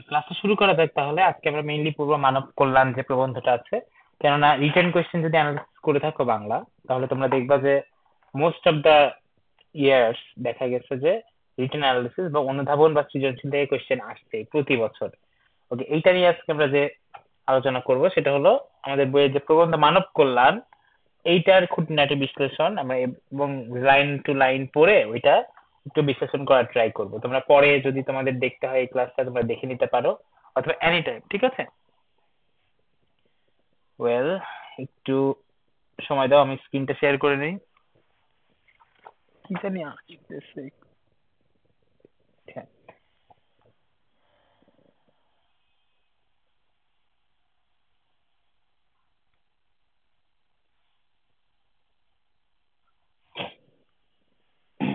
ক্লাসটা শুরু করা যাক তাহলে। আজকে আমরা মেইনলি পূর্ব মানব কল্যাণ যে প্রবন্ধটা আছে, কেননা রিটেন কোয়েশ্চেন যদি অ্যানালাইসিস করে থাকো বাংলা, তাহলে তোমরা দেখবা যে মোস্ট অফ দা ইয়ার্স দেখা গেছে যে রিটেন অ্যানালিসিস বা অনুধাবন বা সৃজনশীল থেকে কোয়েশ্চেন আসছে প্রতি বছর। ওকে, এইটা নিয়ে আজকে আমরা যে আলোচনা করব সেটা হলো আমাদের বইয়ের যে প্রবন্ধ মানব কল্যাণ, এইটার খুঁটিনাটি বিশ্লেষণ আমরা এবং লাইন টু লাইন পড়ে ওইটা একটু বিশ্লেষণ করার ট্রাই করব। তোমরা পরে যদি তোমাদের দেখতে হয় এই ক্লাসটা তোমরা দেখে নিতে পারো, অথবা এনি টাইম, ঠিক আছে? ওয়েল, একটু সময় দাও, আমি স্ক্রিনটা শেয়ার করে নিই। কি জানি আসতেছে। হ্যাঁ,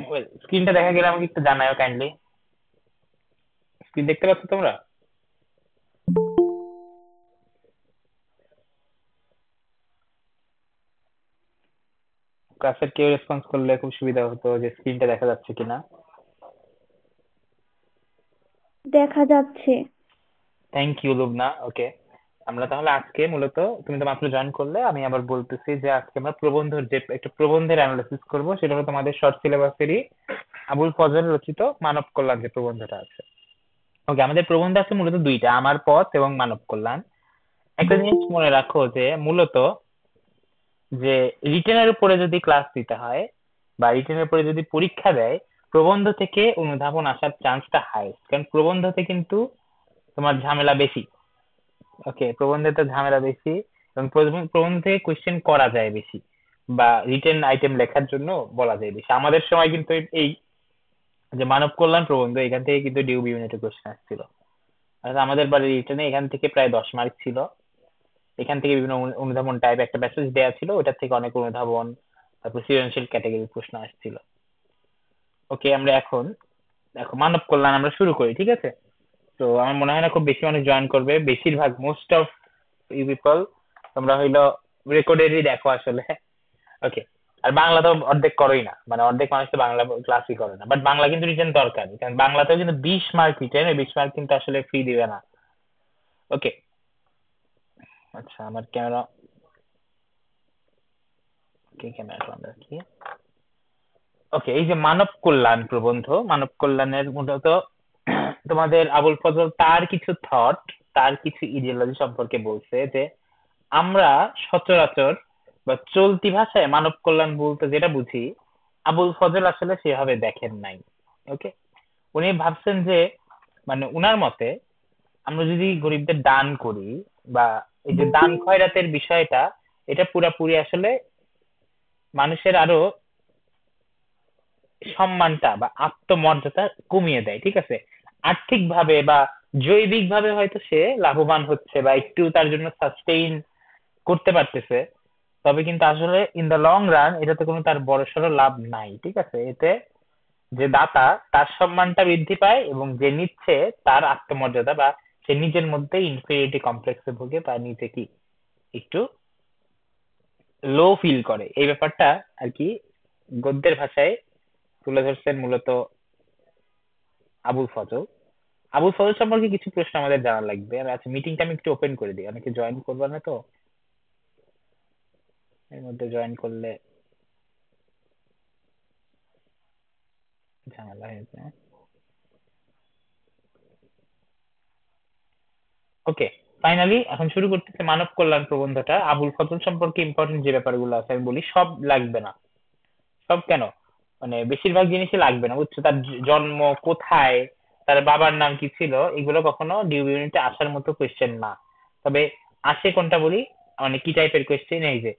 ওয়েল, স্ক্রিনটা দেখা গেলে আমাকে একটু জানাও কাইন্ডলি। স্ক্রিন দেখতে পাচ্ছ তোমরা? ক্লাসের কেউ রেসপন্স করলে খুব সুবিধা হতো যে স্ক্রিনটা দেখা যাচ্ছে কিনা। দেখা যাচ্ছে। Thank you Lubna. ওকে, আমরা তাহলে আজকে মূলত, তুমি তো মাত্র জয়েন করলে, আমি আবার বলতেছি যে আজকে আমরা প্রবন্ধের যে একটা প্রবন্ধের অ্যানালিসিস করব, সেটা হলো তোমাদের শর্ট সিলেবাসেরই আবুল ফজল রচিত মানব কল্যাণ যে প্রবন্ধটা আছে। ওকে, আমাদের প্রবন্ধ আছে মূলত দুইটা, আমার পথ এবং মানব কল্যাণ। একটা জিনিস মনে রাখো যে মূলত যে রিটেনের উপরে যদি ক্লাস দিতে হয় বা রিটেনের উপরে যদি পরীক্ষা দেয়, প্রবন্ধ থেকে অনুধাবন আসার চান্সটা হাই, কারণ প্রবন্ধতে কিন্তু তোমার ঝামেলা বেশি। ওকে, প্রবন্ধে তো ঝামেলা বেশি এবং প্রবন্ধ থেকে কোয়েশ্চেন করা যায় বেশি, বা রিটেন আইটেম লেখার জন্য বলা যায় বেশি। আমাদের সময় কিন্তু এই যে মানব কল্যাণ প্রবন্ধ, এখান থেকে কিন্তু ডিউ ইউনিটের কোয়েশ্চেন আসছিল। অর্থাৎ আমাদের বাড়ির রিটেনে এখান থেকে প্রায় 10 মার্ক ছিল। এখান থেকে বিভিন্ন অনুধাবন টাইপ একটা মেসেজ দেওয়া ছিল, ওটার থেকে অনেক অনুধাবন, তারপর সৃজনশীল ক্যাটাগরির প্রশ্ন আসছিল। ওকে, আমরা এখন দেখো মানব কল্যাণ আমরা শুরু করি, ঠিক আছে? তো আমার মনে হয় না খুব বেশি মানুষ জয়েন করবে, বেশিরভাগ মোস্ট অফ ইউ পিপল তোমরা হইলো রেকর্ডেরই দেখো আসলে। ওকে, আর বাংলা তো অর্ধেক করোই না, মানে অর্ধেক মানুষ তো বাংলা ক্লাসই করে না, বাট বাংলা কিন্তু রিটেন দরকার, কারণ বাংলাতেও কিন্তু 20 মার্ক রিটেন, ওই 20 মার্ক কিন্তু আসলে ফ্রি দিবে না। ওকে, আচ্ছা আমার ক্যামেরা, কি ক্যামেরা অন রাখি। ওকে, এই যে মানব কল্যাণ প্রবন্ধ, মানব কল্যাণের মূলত তোমাদের আবুল ফজল তার কিছু থট, তার কিছু ইডিওলজি সম্পর্কে বলছে যে আমরা সচরাচর বা চলতি ভাষায় মানব কল্যাণ বলতে যেটা বুঝি, আবুল ফজল আসলে সেভাবে দেখেন নাই। ওকে, উনি ভাবছেন যে, মানে উনার মতে আমরা যদি গরিবদের দান করি বা এই যে দান খয়রাতের বিষয়টা, এটা পুরাপুরি আসলে মানুষের আরো সম্মানটা বা আত্মমর্যাদা কমিয়ে দেয়, ঠিক আছে? আর্থিক ভাবে বা জৈবিক ভাবে হয়তো সে লাভবান হচ্ছে বা একটু তার জন্য সাস্টেইন করতে পারতেছে, তবে কিন্তু আসলে ইন দা লং রান এটাতে কোনো তার বড়সড় লাভ নাই, ঠিক আছে? এতে যে দাতা তার সম্মানটা বৃদ্ধি পায় এবং যে নিচ্ছে তার আত্মমর্যাদা বা সে নিজের মধ্যে ইনফিরিয়রিটি কমপ্লেক্সে ভোগে বা নিজে কি একটু লো ফিল করে। এই ব্যাপারটা আর কি গদ্যের ভাষায় তুলে ধরছেন মূলত আবুল ফজল। আবুল ফজল সম্পর্কে কিছু প্রশ্ন আমাদের জানা লাগবে। আচ্ছা, মিটিংটা আমি একটু ওপেন করে দিই, অনেকে জয়েন করবে না তো, এর মধ্যে জয়েন করলে ঝামেলা হয়ে যায়। ওকে, ফাইনালি এখন শুরু করতেছে মানব কল্যাণ প্রবন্ধটা। আবুল ফজল সম্পর্কে ইম্পর্টেন্ট যে ব্যাপারগুলো আছে আমি বলি, সব লাগবে না। সব কেন, মানে বেশিরভাগ জিনিসই লাগবে না, বুঝছো? তার জন্ম কোথায়, তার বাবার নাম কি ছিল, এগুলো কখনো ডিউ ইউনিটে আসার মতো কোয়েশ্চেন না। তবে আসে কোনটা বলি, মানে কি টাইপের কোয়েশ্চেন, এই যে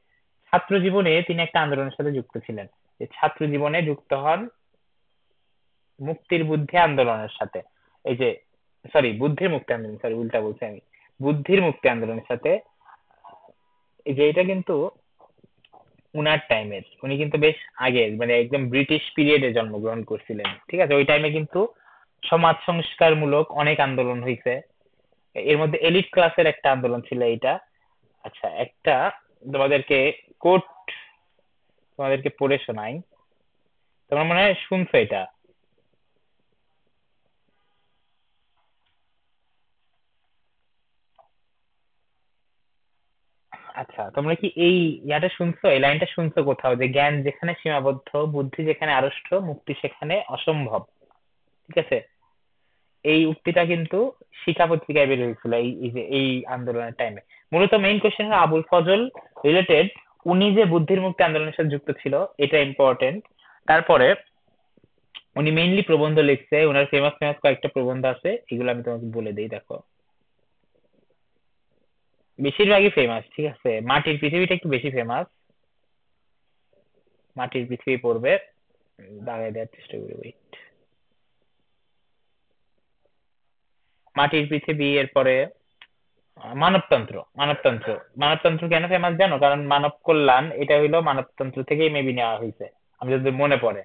ছাত্র জীবনে তিনি একটা আন্দোলনের সাথে যুক্ত ছিলেন। যে ছাত্র জীবনে যুক্ত হন মুক্তির বুদ্ধি আন্দোলনের সাথে, এই যে সরি বুদ্ধির মুক্তি আন্দোলন, সরি উল্টা বলছি আমি, বুদ্ধির মুক্তি আন্দোলনের সাথে। এই যে এটা কিন্তু উনার টাইমের, উনি কিন্তু বেশ আগে, মানে একদম ব্রিটিশ পিরিয়ডে জন্মগ্রহণ করছিলেন, ঠিক আছে? ওই টাইমে কিন্তু সমাজ সংস্কার মূলক অনেক আন্দোলন হয়েছে। এর মধ্যে এলিট ক্লাসের একটা আন্দোলন ছিল এইটা। আচ্ছা, একটা তোমাদেরকে কোট তোমাদেরকে পড়ে শোনাই, তোমার মনে হয় শুনছো এটা। আচ্ছা, তোমরা কি এই ইয়াটা শুনছো, এই লাইনটা শুনছো কোথাও, যে জ্ঞান যেখানে সীমাবদ্ধ, বুদ্ধি যেখানে আড়ষ্ট, মুক্তি সেখানে অসম্ভব? ঠিক আছে, এই উক্তিটা কিন্তু শিখা পত্রিকায় বের হয়েছিল এই আন্দোলনের টাইমে। মূলত মেইন কোশ্চেন হলো আবুল ফজল রিলেটেড, উনি যে বুদ্ধির মুক্তি আন্দোলনের সাথে যুক্ত ছিল, এটা ইম্পর্টেন্ট। তারপরে উনি মেইনলি প্রবন্ধ লিখছে, ওনার ফেমাস ফেমাস কয়েকটা প্রবন্ধ আছে, এগুলো আমি তোমাকে বলে দিই, দেখো। বেশিরভাগই ফেমাস, ঠিক আছে। মাটির পৃথিবীটা একটু বেশি ফেমাস। মাটির পৃথিবী পড়বে, দাঁড়ায় দেওয়ার চেষ্টা করি, wait। মাটির পৃথিবী, এরপরে মানবতন্ত্র। মানবতন্ত্র মানবতন্ত্র কেন ফেমাস জানো? কারণ মানব কল্যাণ এটা হইলো মানবতন্ত্র থেকেই মেবি নেওয়া হয়েছে, আমি যদি মনে পড়ে।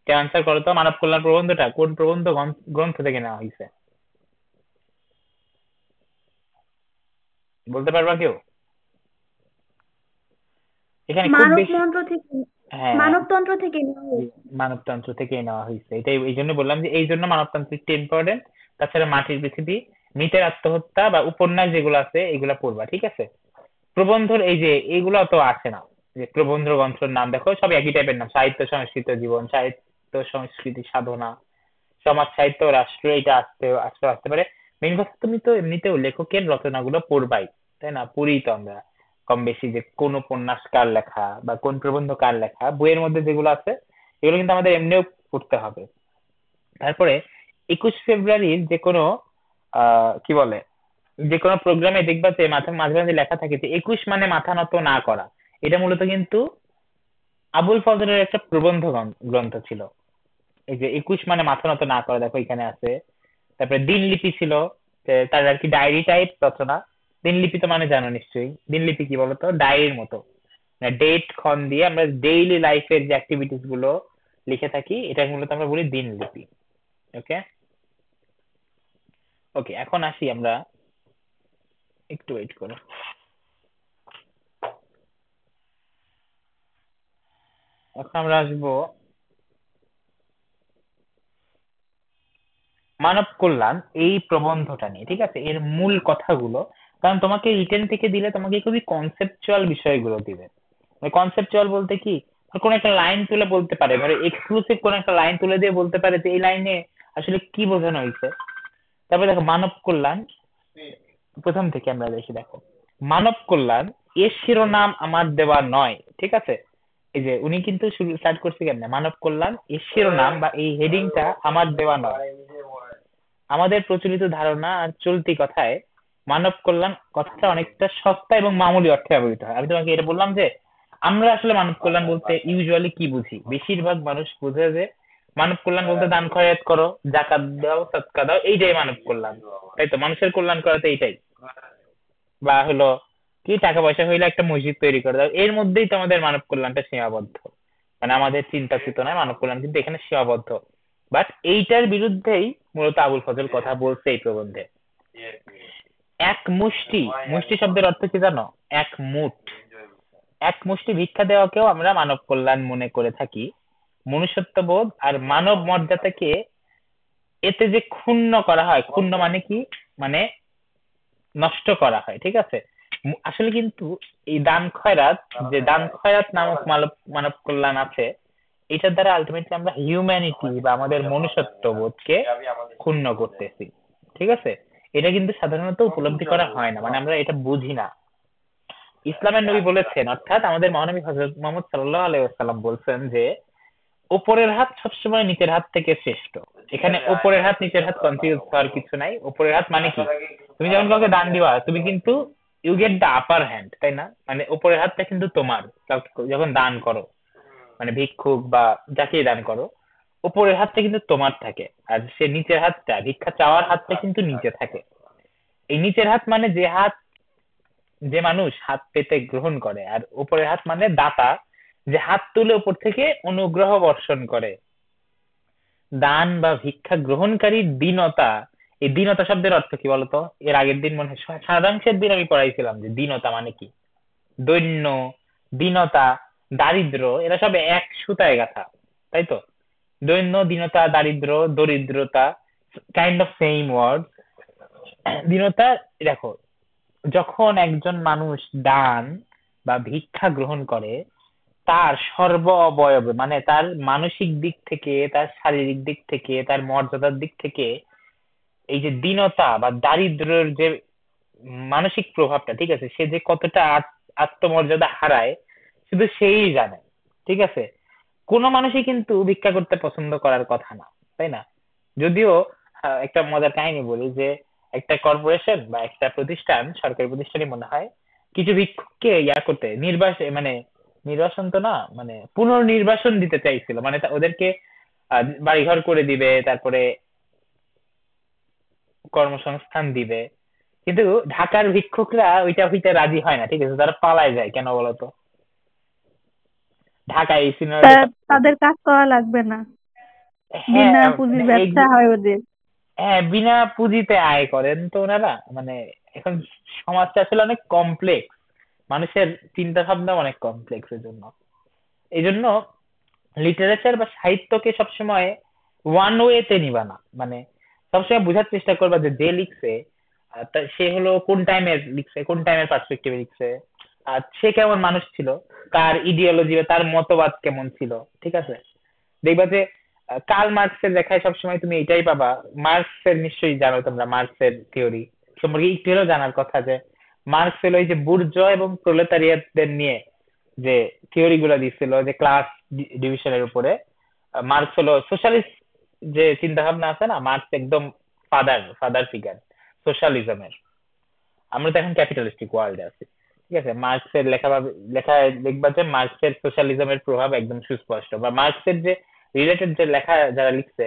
আনসার করো তো, মানব কল্যাণ প্রবন্ধটা কোন প্রবন্ধ গ্রন্থ থেকে নেওয়া হয়েছে? বলতে পারবা কেউ? এখানে খুব মানব বেশি। মন্ত্র থেকে, হ্যাঁ, মানবতন্ত্র থেকে নেওয়া হয়েছে। মানবতন্ত্র থেকেই নেওয়া হয়েছে, এটাই এই জন্য বললাম যে এই জন্য মানবতন্ত্র একটু ইম্পর্টেন্ট। তাছাড়া মাটির পৃথিবী, মিতের আত্মহত্যা বা উপন্যাস যেগুলো আছে এগুলা পড়বা, ঠিক আছে। প্রবন্ধর এই যে এইগুলো তো আসে না, যে প্রবন্ধ গ্রন্থের নাম দেখো সব একই টাইপের নাম: সাহিত্য, সংস্কৃত, জীবন, সাহিত্য সংস্কৃতি, সাধনা, সমাজ, সাহিত্য, রাষ্ট্র, এটা আসতে পারে। মেইন কথা, তুমি তো এমনিতেও লেখকের রচনাগুলো পড়বাই, তাই না? পড়ি তো আমরা কম বেশি, যে কোন উপন্যাস কার লেখা বা কোন প্রবন্ধ কার লেখা, বইয়ের মধ্যে যেগুলো আছে এগুলো কিন্তু আমাদের এমনিও পড়তে হবে। তারপরে 21 ফেব্রুয়ারির যে কোনো কি বলে, যে কোনো প্রোগ্রামে দেখবা যে মাঝে মাঝে মাঝে লেখা থাকে যে 21 মানে মাথা নত না করা। এটা মূলত কিন্তু আবুল ফজলের একটা প্রবন্ধ গ্রন্থ ছিল। এই যে 21 মানে মাথা নত না করা, দেখো এখানে আছে। তারপরে দিনলিপি ছিল, যে তার আর কি ডায়েরি টাইপ রচনা। দিনলিপি তো মানে জানো নিশ্চয়ই, দিনলিপি কি বলতো, ডায়েরির মতো। ডেট ক্ষণ দিয়ে আমরা ডেইলি লাইফের যে অ্যাক্টিভিটিস গুলো লিখে থাকি, এটা মূলত আমরা বলি দিনলিপি। ওকে, ওকে, এখন আসি আমরা, একটু ওয়েট করো। এখন আমরা আসবো মানব কল্যাণ এই প্রবন্ধটা নিয়ে, ঠিক আছে, এর মূল কথাগুলো। কারণ তোমাকে রিটেন থেকে দিলে তোমাকে খুবই কনসেপচুয়াল বিষয়গুলো দিবে। কনসেপচুয়াল বলতে কি, কোন একটা লাইন তুলে বলতে পারে, ধরো এক্সক্লুসিভ কোন একটা লাইন তুলে দিয়ে বলতে পারে যে এই লাইনে আসলে কি বোঝানো হয়েছে। তারপরে দেখো মানব কল্যাণ, প্রথম থেকে আমরা দেখি, দেখো মানব কল্যাণ এর শিরোনাম আমার দেওয়া নয়, ঠিক আছে। এই যে উনি কিন্তু শুরু স্টার্ট করছে কেন, মানব কল্যাণ এর শিরোনাম বা এই হেডিংটা আমার দেওয়া নয়। আমাদের প্রচলিত ধারণা আর চলতি কথায় মানব কল্যাণ কথাটা অনেকটা সস্তা এবং মামুলি অর্থে ব্যবহৃত হয়। আমি তোমাকে এটা বললাম যে আমরা আসলে মানব কল্যাণ বলতে ইউজুয়ালি কি বুঝি। বেশিরভাগ মানুষ বুঝে যে মানব কল্যাণ বলতে দান খয়রাত করো, জাকাত দাও, সদকা দাও, এইটাই মানব কল্যাণ। তাই তো, মানুষের কল্যাণ করাতে এইটাই। বা হলো কি, টাকা পয়সা হইলে একটা মসজিদ তৈরি করে দাও, এর মধ্যেই তো আমাদের মানব কল্যাণটা সীমাবদ্ধ। মানে আমাদের চিন্তা চেতনায় মানব কল্যাণ কিন্তু এখানে সীমাবদ্ধ। বাট এইটার বিরুদ্ধেই মূলত আবুল ফজল কথা বলছে এই প্রবন্ধে। এক মুষ্টি, মুষ্টি শব্দের অর্থ কি জানো? এক মুঠ। এক মুষ্টি ভিক্ষা দেওয়াকেও আমরা মানব কল্যাণ মনে করে থাকি। মনুষ্যত্ববোধ আর মানব মর্যাদাকে এতে যে ক্ষুণ্ণ করা হয়, ক্ষুণ্ণ মানে কি, মানে নষ্ট করা হয়, ঠিক আছে। আসলে কিন্তু এই দান খয়রাত, যে দান খয়রাত নামক মানব মানব কল্যাণ আছে, এটার দ্বারা আলটিমেটলি আমরা হিউম্যানিটি বা আমাদের মনুষ্যত্ব বোধকে ক্ষুণ্ণ করতেছি, ঠিক আছে। এটা কিন্তু সাধারণত উপলব্ধি করা হয় না, মানে আমরা এটা বুঝি না। ইসলামের নবী বলেছেন, অর্থাৎ আমাদের মহানবী হযরত মুহাম্মদ সাল্লাল্লাহু আলাইহি ওয়াসাল্লাম বলছেন যে উপরের হাত সবসময় নিচের হাত থেকে শ্রেষ্ঠ। এখানে উপরের হাত নিচের হাত কনফিউজ হওয়ার কিছু নাই। উপরের হাত মানে কি, তুমি যখন কাউকে দান দিবা তুমি কিন্তু you get the upper hand, তাই না? মানে উপরের হাতটা কিন্তু তোমার, কাউকে যখন দান করো, মানে ভিক্ষুক বা যাকেই দান করো, উপরের হাতটা কিন্তু তোমার থাকে। আর সে নিচের হাতটা, ভিক্ষা চাওয়ার হাতটা কিন্তু নিচে থাকে। এই নিচের হাত মানে যে হাত, যে মানুষ হাত পেতে গ্রহণ করে, আর উপরের হাত মানে দাতা, যে হাত তুলে উপর থেকে অনুগ্রহ বর্ষণ করে। দান বা ভিক্ষা গ্রহণকারীর দীনতা, এই দীনতা শব্দের অর্থ কি বলতো? এর আগের দিন মনে হয় সারাংশের দিন আমি পড়াইছিলাম যে দীনতা মানে কি। দৈন্য, দীনতা, দারিদ্র, এরা সব এক সুতায় গাঁথা, তাই তো। দৈন্য, দীনতা, দারিদ্র, দরিদ্রতা, কাইন্ড অফ সেম ওয়ার্ড। দীনতা, দেখো যখন একজন মানুষ দান বা ভিক্ষা গ্রহণ করে, তার সর্ব অবয়বে মানে তার মানসিক দিক থেকে, তার শারীরিক দিক থেকে, তার মর্যাদার দিক থেকে এই যে দীনতা বা দারিদ্র্যের যে মানসিক প্রভাবটা, ঠিক আছে, সে যে কতটা আত্মমর্যাদা হারায় শুধু সেই জানে। ঠিক আছে, কোনো মানুষই কিন্তু ভিক্ষা করতে পছন্দ করার কথা না, তাই না? যদিও একটা মজার কাহিনী বলি যে একটা কর্পোরেশন বা একটা প্রতিষ্ঠান, সরকারি প্রতিষ্ঠানই মনে হয়, কিছু ভিক্ষুককে করতে মানে নির্বাসন তো না, মানে পুনর্নির্বাসন দিতে চাইছিল, মানে ওদেরকে বাড়িঘর করে দিবে, তারপরে কর্মসংস্থান দিবে। কিন্তু ঢাকার ভিক্ষুকরা ওইটা হইতে রাজি হয় না, ঠিক আছে, তারা পালায় যায় কেন বলতো? ঢাকায় এই সিনারিওটা তাদের কাজ করা লাগবে না, হ্যাঁ, বিনা পুঁজির এই ব্যবসা হয় ওদের। হ্যাঁ, বিনা পুঁজিতে আয় করেন তো ওনারা। মানে এখন সমাজটা আসলে অনেক কমপ্লেক্স, মানুষের চিন্তা ভাবনা অনেক কমপ্লেক্স। এর জন্য এই জন্য লিটারেচার বা সাহিত্যকে সবসময় ওয়ান ওয়েতে নিবা না, মানে সবসময় বোঝার চেষ্টা করবা যে যে লিখছে সে হলো কোন টাইমের লিখছে, কোন টাইমের পার্সপেক্টিভে লিখছে, আর সে কেমন মানুষ ছিল, তার ইডিওলজি বা তার মতবাদ কেমন ছিল। ঠিক আছে, দেখবা যে কার্ল মার্কসের লেখায় সবসময় তুমি এটাই পাবা। মার্কসের নিশ্চয়ই জানো তোমরা, মার্কসের থিওরি সম্পর্কে একটু হলেও জানার কথা যে মার্কস হলো এই যে বুর্জোয়া এবং প্রলেতারিয়েতদের নিয়ে যে থিওরি গুলো দিচ্ছিল, যে ক্লাস ডিভিশনের উপরে। মার্কস হলো সোশ্যালিস্ট যে চিন্তা ভাবনা আছে না, মার্কস একদম ফাদার ফাদার ফিগার সোশ্যালিজমের। আমরা তো এখন ক্যাপিটালিস্টিক ওয়ার্ল্ডে আছি। ঠিক আছে, মার্কসের লেখায় দেখবা যে মার্কসের সোশ্যালিজমের প্রভাব একদম সুস্পষ্ট, বা মার্কসের যে রিলেটেড যে লেখা যারা লিখছে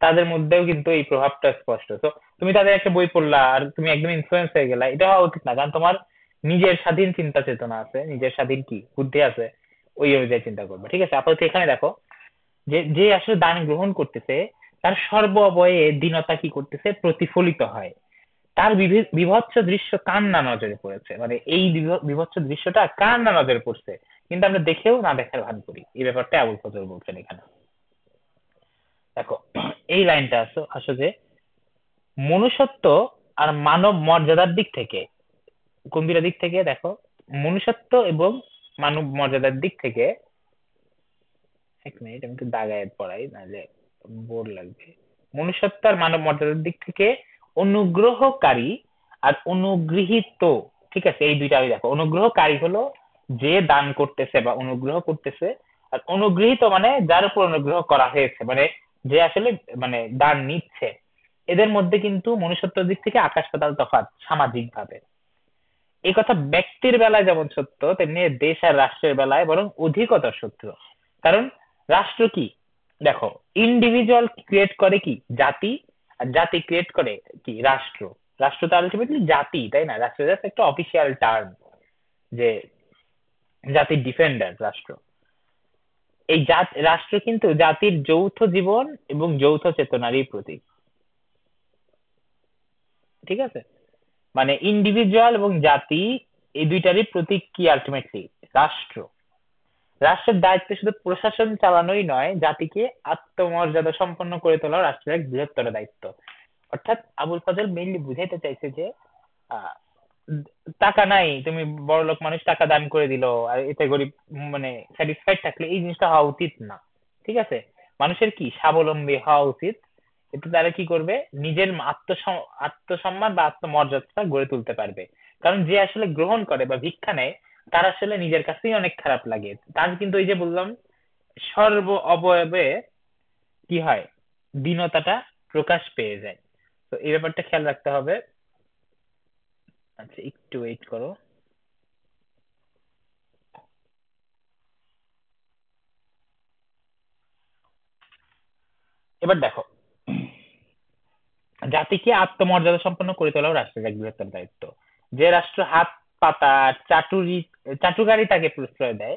তাদের মধ্যেও কিন্তু এই প্রভাবটা স্পষ্ট। তো তুমি তাদের একটা বই পড়লা আর তুমি একদম ইনফ্লুয়েন্স হয়ে গেলা, এটা হওয়া উচিত না। কারণ তোমার নিজের স্বাধীন চিন্তা চেতনা আছে, নিজের স্বাধীন কি বুদ্ধি আছে, ওই অনুযায়ী চিন্তা করবে। ঠিক আছে, আপাতত এখানে দেখো যে যে আসলে দান গ্রহণ করতেছে তার সর্ব অবয়ে দীনতা কি করতেছে, প্রতিফলিত হয়। তার বিভৎস দৃশ্য কার না নজরে পড়েছে, মানে এই বিভৎস দৃশ্যটা কার না নজরে পড়ছে, কিন্তু আমরা দেখেও না দেখার ভান করি। এই ব্যাপারটা আবুল ফজল বলছেন এখানে। দেখো, এই লাইনটা আসো যে মনুষ্যত্ব আর মানব মর্যাদার দিক থেকে, কোন দুইটা দিক থেকে দেখো, মনুষ্যত্ব এবং মানব মর্যাদার দিক থেকে, এক মিনিট আমি একটু দাগায় পড়াই নাহলে বোর লাগবে। মনুষ্যত্ব আর মানব মর্যাদার দিক থেকে অনুগ্রহকারী আর অনুগৃহীত, ঠিক আছে, এই দুইটা আমি দেখো। অনুগ্রহকারী হলো যে দান করতেছে বা অনুগ্রহ করতেছে, আর অনুগৃহীত মানে যার উপর অনুগ্রহ করা হয়েছে, মানে যে আসলে মানে দান নিচ্ছে। এদের মধ্যে কিন্তু মনুষ্যত্বের দিক থেকে আকাশ পাতাল তফাৎ সামাজিক ভাবে। এই কথা ব্যক্তির বেলায় যেমন সত্য, তেমনি দেশ আর রাষ্ট্রের বেলায় বরং অধিকতর সত্য। কারণ রাষ্ট্র কি, দেখো, ইন্ডিভিজুয়াল ক্রিয়েট করে কি জাতি, আর জাতি ক্রিয়েট করে কি রাষ্ট্র। রাষ্ট্র তো আলটিমেটলি জাতি, তাই না? রাষ্ট্র জাস্ট একটা অফিসিয়াল টার্ম, যে জাতির ডিফেন্ডার রাষ্ট্র। এই রাষ্ট্র কিন্তু জাতির যৌথ জীবন এবং যৌথ চেতনারই প্রতীক। ঠিক আছে, মানে ইন্ডিভিজুয়াল এবং জাতি, এই দুইটারই প্রতীক কি আলটিমেটলি? রাষ্ট্র। রাষ্ট্রের দায়িত্ব শুধু প্রশাসন চালানোই নয়, জাতিকে আত্মমর্যাদা সম্পন্ন করে তোলা রাষ্ট্রের এক বৃহত্তর দায়িত্ব। অর্থাৎ আবুল ফজল মেইনলি বুঝাইতে চাইছে যে আহ, টাকা নাই, তুমি বড়লোক মানুষ টাকা দান করে দিল আর এতে গরিব মানে স্যাটিসফাইড থাকলে, এই জিনিসটা হওয়া উচিত না। ঠিক আছে, মানুষের কি স্বাবলম্বী হওয়া উচিত। এতে তারা কি করবে, নিজের আত্মসম্মান বা আত্মমর্যাদা গড়ে তুলতে পারবে। কারণ যে আসলে গ্রহণ করে বা ভিক্ষা নেয়, তার আসলে নিজের কাছেই অনেক খারাপ লাগে। তার কিন্তু ওই যে বললাম, সর্ব অবয়বে কি হয়, দীনতাটা প্রকাশ পেয়ে যায়। তো এই ব্যাপারটা খেয়াল রাখতে হবে। আচ্ছা, একটু ওয়েট করো। এবার দেখো, জাতিকে আত্মমর্যাদা সম্পন্ন করে তোলাও রাষ্ট্রের এক বৃহত্তর দায়িত্ব। যে রাষ্ট্র হাত পাতা চাটুকারি তাকে প্রশ্রয় দেয়,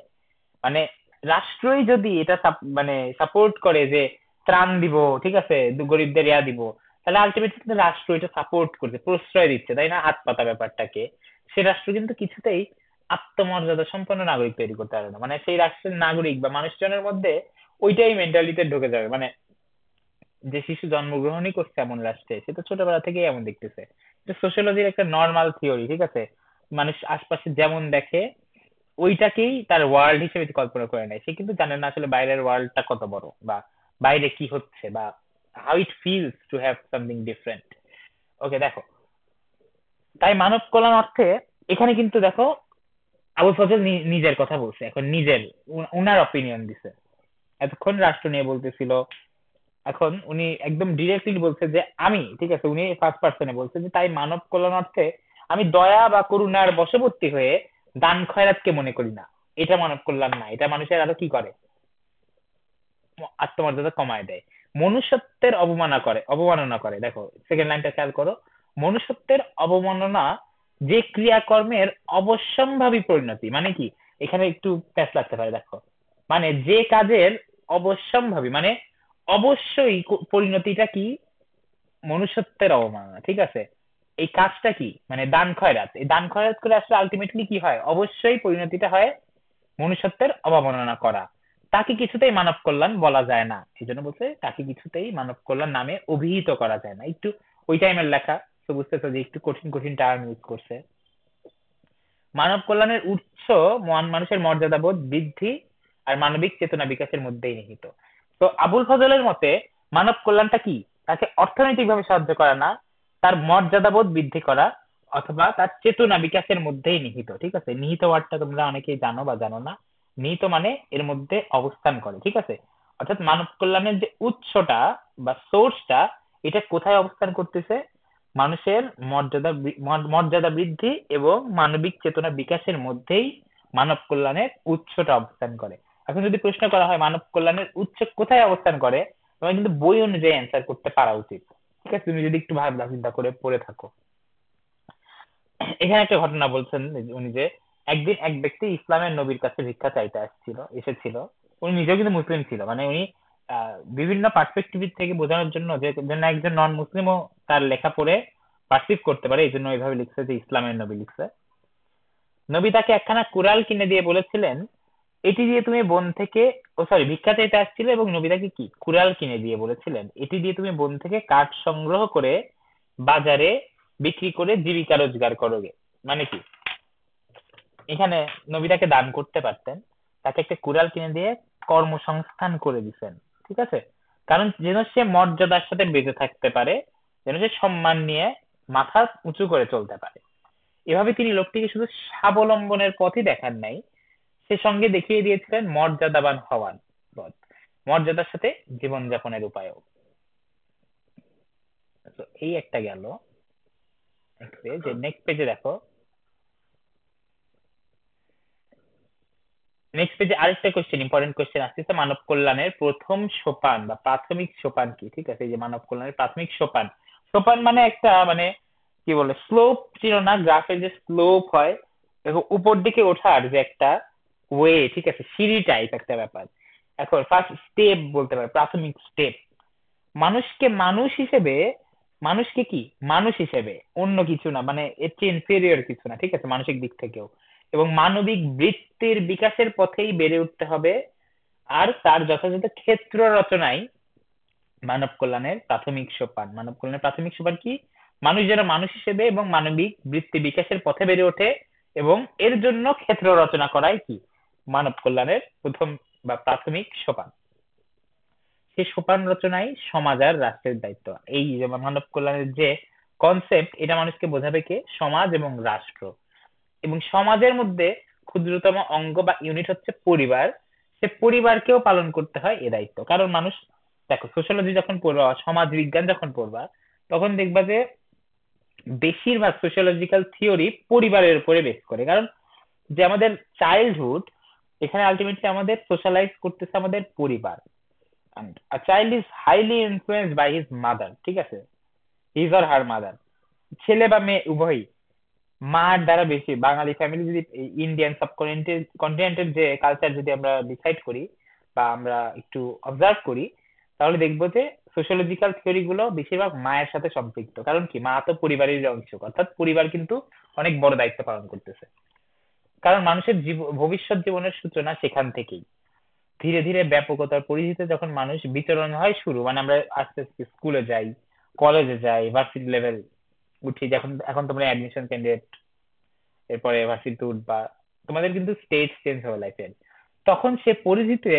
মানে রাষ্ট্রই যদি এটা মানে সাপোর্ট করে যে ত্রাণ দিব, ঠিক আছে, গরিবদের দিব, তাহলে আলটিমেটলি কিন্তু রাষ্ট্র এটা সাপোর্ট করছে, প্রশ্রয় দিচ্ছে, তাই না, হাত পাতা ব্যাপারটাকে। সে রাষ্ট্র কিন্তু কিছুতেই আত্মমর্যাদা সম্পন্ন নাগরিক তৈরি করতে পারে না। মানে সেই রাষ্ট্রের নাগরিক বা মানুষজনের মধ্যে ওইটাই মেন্টালিটি ঢুকে যাবে, মানে যে শিশু জন্মগ্রহণই করছে এমন রাষ্ট্রে, সে তো ছোটবেলা থেকেই এমন দেখতেছে। এটা সোশ্যোলজির একটা নর্মাল থিওরি, ঠিক আছে? মানুষ আশপাশে যেমন দেখে ওইটাকেই তার ওয়ার্ল্ড হিসেবে কল্পনা করে নেয়। সে কিন্তু জানে না আসলে বাইরের ওয়ার্ল্ডটা কত বড়, বা বাইরে কি হচ্ছে, বা how it feels to have something different. Okay, দেখো, তাই মানব কল্যাণ অর্থে এখানে কিন্তু দেখো আবুল ফজল নিজের কথা বলছে, এখন নিজের উনার অপিনিয়ন দিছে। এতক্ষণ রাষ্ট্র নিয়ে বলতেছিল, এখন উনি একদম ডিরেক্টলি বলছে যে আমি, ঠিক আছে, উনি ফার্স্ট পার্সনে বলছে যে তাই মানব কল্যাণ অর্থে আমি দয়া বা করুণার বশবর্তী হয়ে দান খয়রাতকে মনে করি না। এটা মানব কল্যাণ না, এটা মানুষের আরো কি করে, আত্মমর্যাদা কমায় দেয়, মনুষ্যত্বের অবমাননা করে। দেখো সেকেন্ড লাইনটা খেয়াল করো, মনুষ্যত্বের অবমাননা যে ক্রিয়াকর্মের অবশ্যম্ভাবী পরিণতি, মানে কি? এখানে একটু প্যাচ লাগতে পারে, দেখো, মানে যে কাজের অবশ্যম্ভাবী মানে অবশ্যই পরিণতিটা কি, মনুষ্যত্বের অবমাননা, ঠিক আছে? এই কাজটা কি, মানে দান খয়রাত, এই দান খয়রাত করে আসলে আলটিমেটলি কি হয়, অবশ্যই পরিণতিটা হয় মনুষ্যত্বের অবমাননা করা। তাকে কিছুতেই মানব কল্যাণ বলা যায় না, এই জন্য বলছে তাকে কিছুতেই মানব কল্যাণ নামে অভিহিত করা যায় না। একটু ওই টাইমের লেখা, তো বুঝতেছো যে একটু কঠিন কঠিন টার্ম ইউজ করছে। মানব কল্যাণের উৎস মানুষের মর্যাদাবোধ বৃদ্ধি আর মানবিক চেতনা বিকাশের মধ্যেই নিহিত। তো আবুল ফজলের মতে মানব কল্যাণটা কি, তাকে অর্থনৈতিকভাবে সাহায্য করা না, তার মর্যাদাবোধ বৃদ্ধি করা অথবা তার চেতনা বিকাশের মধ্যেই নিহিত। ঠিক আছে, নিহিত ওয়ার্ডটা তোমরা অনেকেই জানো বা জানো না। নিহিত মানে এর মধ্যে অবস্থান করে, ঠিক আছে? অর্থাৎ মানব কল্যাণের যে উৎসটা বা সোর্সটা, এটা কোথায় অবস্থান করতেছে, মানুষের মর্যাদা বৃদ্ধি এবং মানবিক চেতনা বিকাশের মধ্যেই মানব কল্যাণের উৎসটা অবস্থান করে। এখন যদি প্রশ্ন করা হয় মানব কল্যাণের উৎস কোথায় অবস্থান করে, তোমার কিন্তু বই অনুযায়ী অ্যান্সার করতে পারা উচিত। ঠিক আছে, তুমি যদি একটু ভাবনা চিন্তা করে পড়ে থাকো। এখানে একটা ঘটনা বলছেন উনি, যে একদিন এক ব্যক্তি ইসলামের নবীর কাছে ভিক্ষা চাইতে এসেছিল। উনি নিজেও কিন্তু মুসলিম ছিল, মানে উনি বিভিন্ন পার্সপেক্টিভ থেকে বোঝানোর জন্য যে যেন একজন নন মুসলিমও তার লেখা পড়ে পারসিভ করতে পারে, এই জন্য এইভাবে লিখছে যে ইসলামের নবী লিখছে। নবী তাকে একখানা কুড়াল কিনে দিয়ে বলেছিলেন, এটি দিয়ে তুমি বন থেকে, ও সরি, ভিক্ষা চাইতে আসছিল এবং নবী তাকে কি কুড়াল কিনে দিয়ে বলেছিলেন, এটি দিয়ে তুমি বন থেকে কাঠ সংগ্রহ করে বাজারে বিক্রি করে জীবিকা রোজগার করোগে। মানে কি, এখানে নবী তাকে দান করতে পারতেন, তাকে একটা কুড়াল কিনে দিয়ে কর্মসংস্থান করে দিচ্ছেন, ঠিক আছে? কারণ যেন সে মর্যাদার সাথে বেঁচে থাকতে পারে, যেন সে সম্মান নিয়ে মাথা উঁচু করে চলতে পারে। এভাবে তিনি লোকটিকে শুধু স্বাবলম্বনের পথই দেখান নাই, সে সঙ্গে দেখিয়ে দিয়েছিলেন মর্যাদাবান হওয়ার পথ, মর্যাদার সাথে জীবনযাপনের উপায়ও। তো এই একটা গেল যে নেক্সট পেজে দেখো, নেক্সট পেজে আরেকটা কোশ্চেন, ইম্পর্টেন্ট কোশ্চেন আসছে, মানব কল্যাণের প্রথম সোপান বা প্রাথমিক সোপান কি? ঠিক আছে, এই যে মানব কল্যাণের প্রাথমিক সোপান, সোপান মানে একটা, মানে কি বলে, স্লোপ ছিল না, গ্রাফের যে স্লোপ হয়, দেখো উপর দিকে ওঠার যে একটা ওয়ে, ঠিক আছে, সিঁড়ি টাইপ একটা ব্যাপার। এখন ফার্স্ট স্টেপ বলতে পারে, প্রাথমিক স্টেপ, মানুষকে মানুষ হিসেবে, মানুষকে কি মানুষ হিসেবে, অন্য কিছু না, মানে এর চেয়ে ইনফেরিয়র কিছু না, ঠিক আছে, মানসিক দিক থেকেও, এবং মানবিক বৃত্তির বিকাশের পথেই বেড়ে উঠতে হবে। আর তার যথাযথ ক্ষেত্র রচনায় মানব কল্যাণের প্রাথমিক সোপান, মানব কল্যাণের প্রাথমিক সোপান কি, মানুষ যেন মানুষ হিসেবে এবং মানবিক বৃত্তি বিকাশের পথে বেড়ে ওঠে, এবং এর জন্য ক্ষেত্র রচনা করাই কি মানব কল্যাণের প্রথম বা প্রাথমিক সোপান। সেই সোপান রচনাই সমাজ আর রাষ্ট্রের দায়িত্ব। এই যে মানব কল্যাণের যে কনসেপ্ট, এটা মানুষকে বোঝাবে কে, সমাজ এবং রাষ্ট্র। এবং সমাজের মধ্যে ক্ষুদ্রতম অঙ্গ বা ইউনিট হচ্ছে পরিবার, সে পরিবারকেও পালন করতে হয় এ দায়িত্ব। কারণ মানুষ, দেখো সোশ্যোলজি যখন পড়বা, সমাজ বিজ্ঞান যখন পড়বা, তখন দেখবা যে বেশিরভাগ সোশ্যোলজিক্যাল থিওরি পরিবারের উপরে বেস করে। কারণ যে আমাদের চাইল্ডহুড, এখানে আলটিমেটলি আমাদের সোশ্যালাইজ করতেছে আমাদের পরিবার। and a child is highly influenced by his mother, ঠিক আছে, his or her mother, ছেলে বা মেয়ে উভয়ই মার দ্বারা বেশি। বাঙালি ফ্যামিলি যদি ইন্ডিয়ান সাবকন্টিনেন্টের যে কালচার যদি আমরা ডিসাইড করি বা আমরা একটু অবজার্ভ করি, তাহলে দেখবো যে সোশ্যোলজিক্যাল থিওরি গুলো বেশিরভাগ মায়ের সাথে সম্পৃক্ত। কারণ কি, মা তো পরিবারের অংশ, অর্থাৎ পরিবার কিন্তু অনেক বড় দায়িত্ব পালন করতেছে। কারণ মানুষের ভবিষ্যৎ জীবনের সূচনা সেখান থেকেই। ধীরে ধীরে ব্যাপকতার পরিধিতে যখন মানুষ বিচরণ হয় শুরু, মানে আমরা আস্তে আস্তে স্কুলে যাই, কলেজে যাই, ভার্সিটি লেভেল উঠি, যখন এখন তোমরা অ্যাডমিশন ক্যান্ডিডেট, এরপরে ভার্সিটিতে উঠবা, তোমাদের কিন্তু স্টেজ চেঞ্জ হবে লাইফের। তখন সে পরিধিতে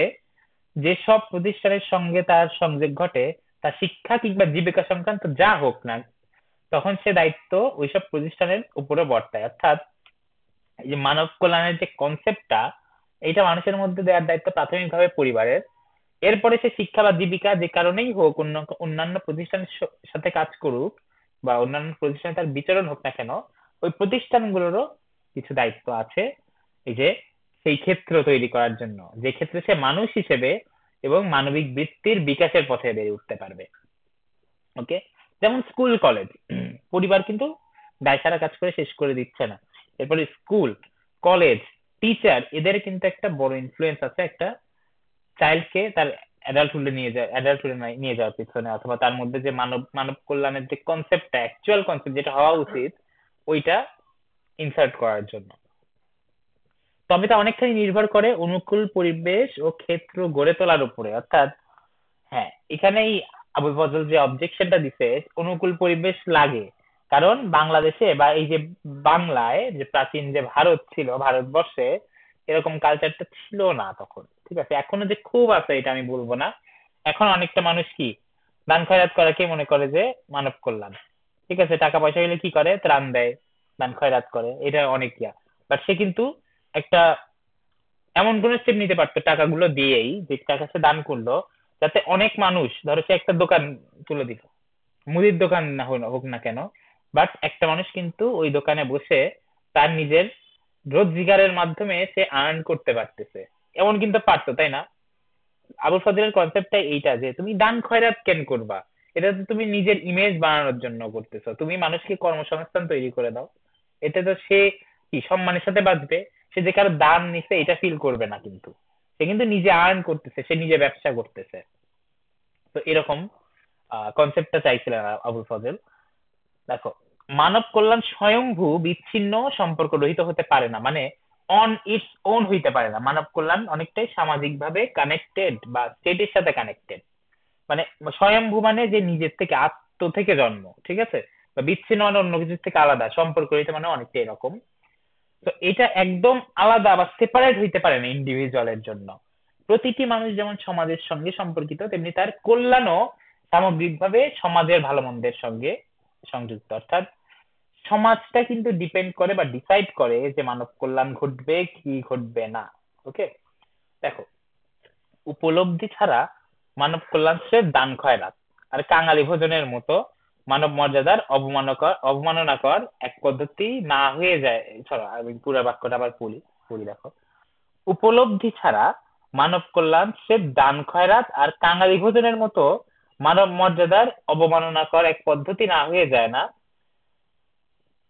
যেসব প্রতিষ্ঠানের সঙ্গে তার সংযোগ ঘটে, তা শিক্ষা কিংবা জীবিকা সংক্রান্ত যা হোক না, তখন সে দায়িত্ব ওইসব প্রতিষ্ঠানের উপরে বর্তায়। অর্থাৎ এই যে মানব কল্যাণের যে কনসেপ্টটা, এটা মানুষের মধ্যে দেওয়ার দায়িত্ব প্রাথমিকভাবে পরিবারের। এরপরে সে শিক্ষা বা জীবিকা যে কারণেই হোক অন্যান্য প্রতিষ্ঠানের সাথে কাজ করুক, বা অন্যান্য প্রতিষ্ঠানে তার বিচরণ হোক না কেন, ওই প্রতিষ্ঠানগুলোরও কিছু দায়িত্ব আছে এই যে সেই ক্ষেত্র তৈরি করার জন্য, যে ক্ষেত্রে সে মানুষ হিসেবে এবং মানবিক বৃত্তির বিকাশের পথে বেড়ে উঠতে পারবে। ওকে, যেমন স্কুল কলেজ, পরিবার কিন্তু দায়সারা কাজ করে শেষ করে দিচ্ছে না। এরপরে স্কুল কলেজ টিচার, এদের কিন্তু একটা বড় ইনফ্লুয়েন্স আছে একটা চাইল্ডকে তার অ্যাডাল্টহুডে নিয়ে যাওয়ার পিছনে, অথবা তার মধ্যে যে মানব মানব কল্যাণের যে কনসেপ্টটা, অ্যাকচুয়াল কনসেপ্ট যেটা হওয়া উচিত, ওইটা ইনসার্ট করার জন্য। তবে তা অনেকখানি নির্ভর করে অনুকূল পরিবেশ ও ক্ষেত্র গড়ে তোলার উপরে। অর্থাৎ হ্যাঁ, এখানেই আবুল ফজল যে অবজেকশনটা দিছে, অনুকূল পরিবেশ লাগে, কারণ বাংলাদেশে বা এই যে বাংলায় যে প্রাচীন যে ভারত ছিল, ভারতবর্ষে এরকম কালচারটা ছিল না তখন। ঠিক আছে, এখনো যে খুব আছে এটা আমি বলবো না। এখন অনেকটা মানুষ কি দান খয়রাত করাকে মনে করে যে মানব কল্যাণ। ঠিক আছে, টাকা পয়সা হলে কি করে, ত্রাণ দেয়, দান খয়রাত করে, এটা অনেক বাট সে কিন্তু একটা এমন কোন স্টেপ নিতে পারতো টাকাগুলো দিয়েই, যে টাকা সে দান করলো, যাতে অনেক মানুষ, ধরো সে একটা দোকান তুলে দিল, মুদির দোকান না হোক না কেন, বাট একটা মানুষ কিন্তু ওই দোকানে বসে তার নিজের রোজগারের মাধ্যমে সে আর্ন করতে পারতেছে। এমন কিন্তু পারতো, তাই না? আবুল ফজলের কনসেপ্টটা এইটা যে তুমি দান খয়রাত কেন করবা, এটা তো তুমি নিজের ইমেজ বানানোর জন্য করতেছো, তুমি মানুষকে কর্মসংস্থান তৈরি করে দাও, এতে তো সে কি সম্মানের সাথে বাঁচবে। সে যে কারো দান নিছে এটা ফিল করবে না, কিন্তু সে কিন্তু নিজে আর্ন করতেছে, সে নিজে ব্যবসা করতেছে। তো এরকম কনসেপ্টটা চাইছিলেন আবুল ফজল। দেখো, মানব কল্যাণ স্বয়ংভূ বিচ্ছিন্ন সম্পর্ক রহিত হতে পারে না, মানে অন ইটস ওন হইতে পারে না। মানব কল্যাণ অনেকটাই সামাজিক ভাবে কানেক্টেড বা স্টেটের সাথে কানেক্টেড। মানে স্বয়ংভূ মানে যে নিজের থেকে, আত্ম থেকে জন্ম, ঠিক আছে, বা বিচ্ছিন্ন মানে অন্য কিছুর থেকে আলাদা, সম্পর্ক রহিত মানে অনেকটা এরকম। তো এটা একদম আলাদা বা সেপারেট হইতে পারে না ইন্ডিভিজুয়ালের জন্য। প্রতিটি মানুষ যেমন সমাজের সঙ্গে সম্পর্কিত, তেমনি তার কল্যাণও সামগ্রিকভাবে সমাজের ভালো মন্দের সঙ্গে সংযুক্ত। অর্থাৎ সমাজটা কিন্তু ডিপেন্ড করে বা ডিসাইড করে যে মানব কল্যাণ ঘটবে কি ঘটবে না। ওকে, দেখো, উপলব্ধি ছাড়া মানব কল্যাণ স্রেফ দান খয়রাত আর কাঙালি ভোজনের মতো মানব মর্যাদার অবমাননাকর এক পদ্ধতি না হয়ে যায়। ছড়া, আমি পুরো বাক্যটা আবার পড়ি পড়ি দেখো, উপলব্ধি ছাড়া মানব কল্যাণ স্রেফ দান খয়রাত আর কাঙালি ভোজনের মতো মানব মর্যাদার অবমাননাকর এক পদ্ধতি না হয়ে যায় না,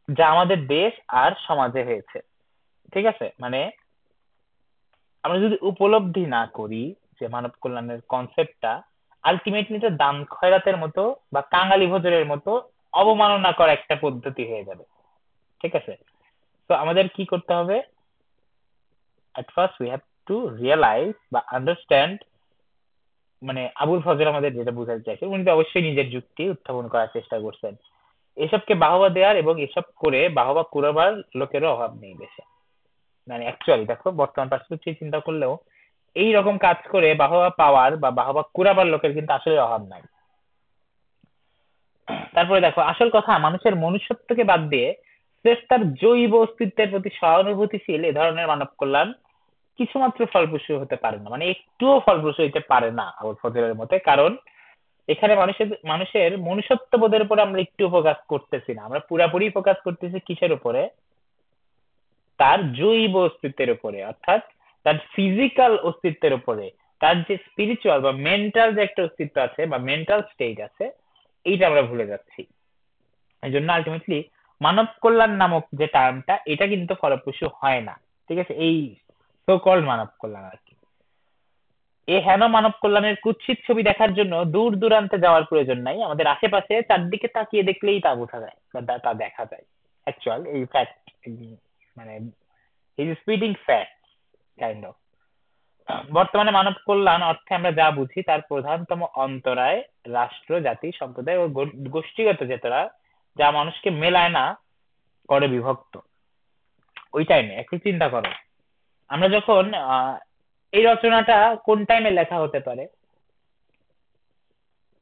যা আমাদের দেশ আর সমাজে হয়েছে। ঠিক আছে, মানে আমরা যদি উপলব্ধি না করি যে মানব কল্যাণের কনসেপ্টটা, আলটিমেটলি এটা দান খয়রাতের মতো বা কাঙালি ভোজনের মতো অবমাননা করা একটা পদ্ধতি হয়ে যাবে। ঠিক আছে, তো আমাদের কি করতে হবে, at first we have to realize বা আন্ডারস্ট্যান্ড, মানে আবুল ফজল আমাদের যেটা বোঝাতে চাইছে, উনি তো অবশ্যই নিজের যুক্তি উত্থাপন করার চেষ্টা করছেন। এসবকে বাহবা দেওয়ার এবং এসব করে বাহবা কুড়াবার লোকেরও অভাব নেই দেশে। মানে অ্যাকচুয়ালি দেখো, বর্তমান পার্সপেক্টিভ চিন্তা করলেও এই রকম কাজ করে বাহবা পাওয়ার বা বাহবা কুড়াবার লোকের কিন্তু আসলে অভাব নাই। তারপরে দেখো, আসল কথা, মানুষের মনুষ্যত্বকে বাদ দিয়ে স্রেফ তার জৈব অস্তিত্বের প্রতি সহানুভূতিশীল এ ধরনের মানব কল্যাণ কিছুমাত্র ফলপ্রসূ হতে পারে না, মানে একটুও ফলপ্রসূ হতে পারে না আবুল ফজলের মতে। কারণ এখানে মানুষের মানুষের মনুষ্যত্ব বোধের উপরে আমরা একটু ফোকাস করতেছি না, আমরা পুরাপুরি ফোকাস করতেছি কিসের উপরে, তার জৈব অস্তিত্বের উপরে, অর্থাৎ তার ফিজিক্যাল অস্তিত্বের উপরে। তার যে স্পিরিচুয়াল বা মেন্টাল যে একটা অস্তিত্ব আছে বা মেন্টাল স্টেট আছে, এইটা আমরা ভুলে যাচ্ছি। এই জন্য আলটিমেটলি মানব কল্যাণ নামক যে টার্মটা, এটা কিন্তু ফলপ্রসূ হয় না। ঠিক আছে, এই সো কল্ড মানব কল্যাণ আর কি। এই হেন মানব কল্যাণের কুৎসিত ছবি দেখার জন্য দূর দূরান্তে যাওয়ার প্রয়োজন নাই, আমাদের আশেপাশে চারদিকে তাকিয়ে দেখলেই তা বোঝা যায় বা তা দেখা যায়। অ্যাকচুয়াল এই ফ্যাক্ট, মানে এই স্পিডিং ফ্যাক্ট কাইন্ড অফ। বর্তমানে মানব কল্যাণ অর্থে আমরা যা বুঝি তার প্রধানতম অন্তরায় রাষ্ট্র, জাতি, সম্প্রদায় ও গোষ্ঠীগত চেতনা, যা মানুষকে মেলায় না, করে বিভক্ত। ওই টাইমে একটু চিন্তা করো, আমরা যখন এই রচনাটা কোন টাইমে লেখা হতে পারে?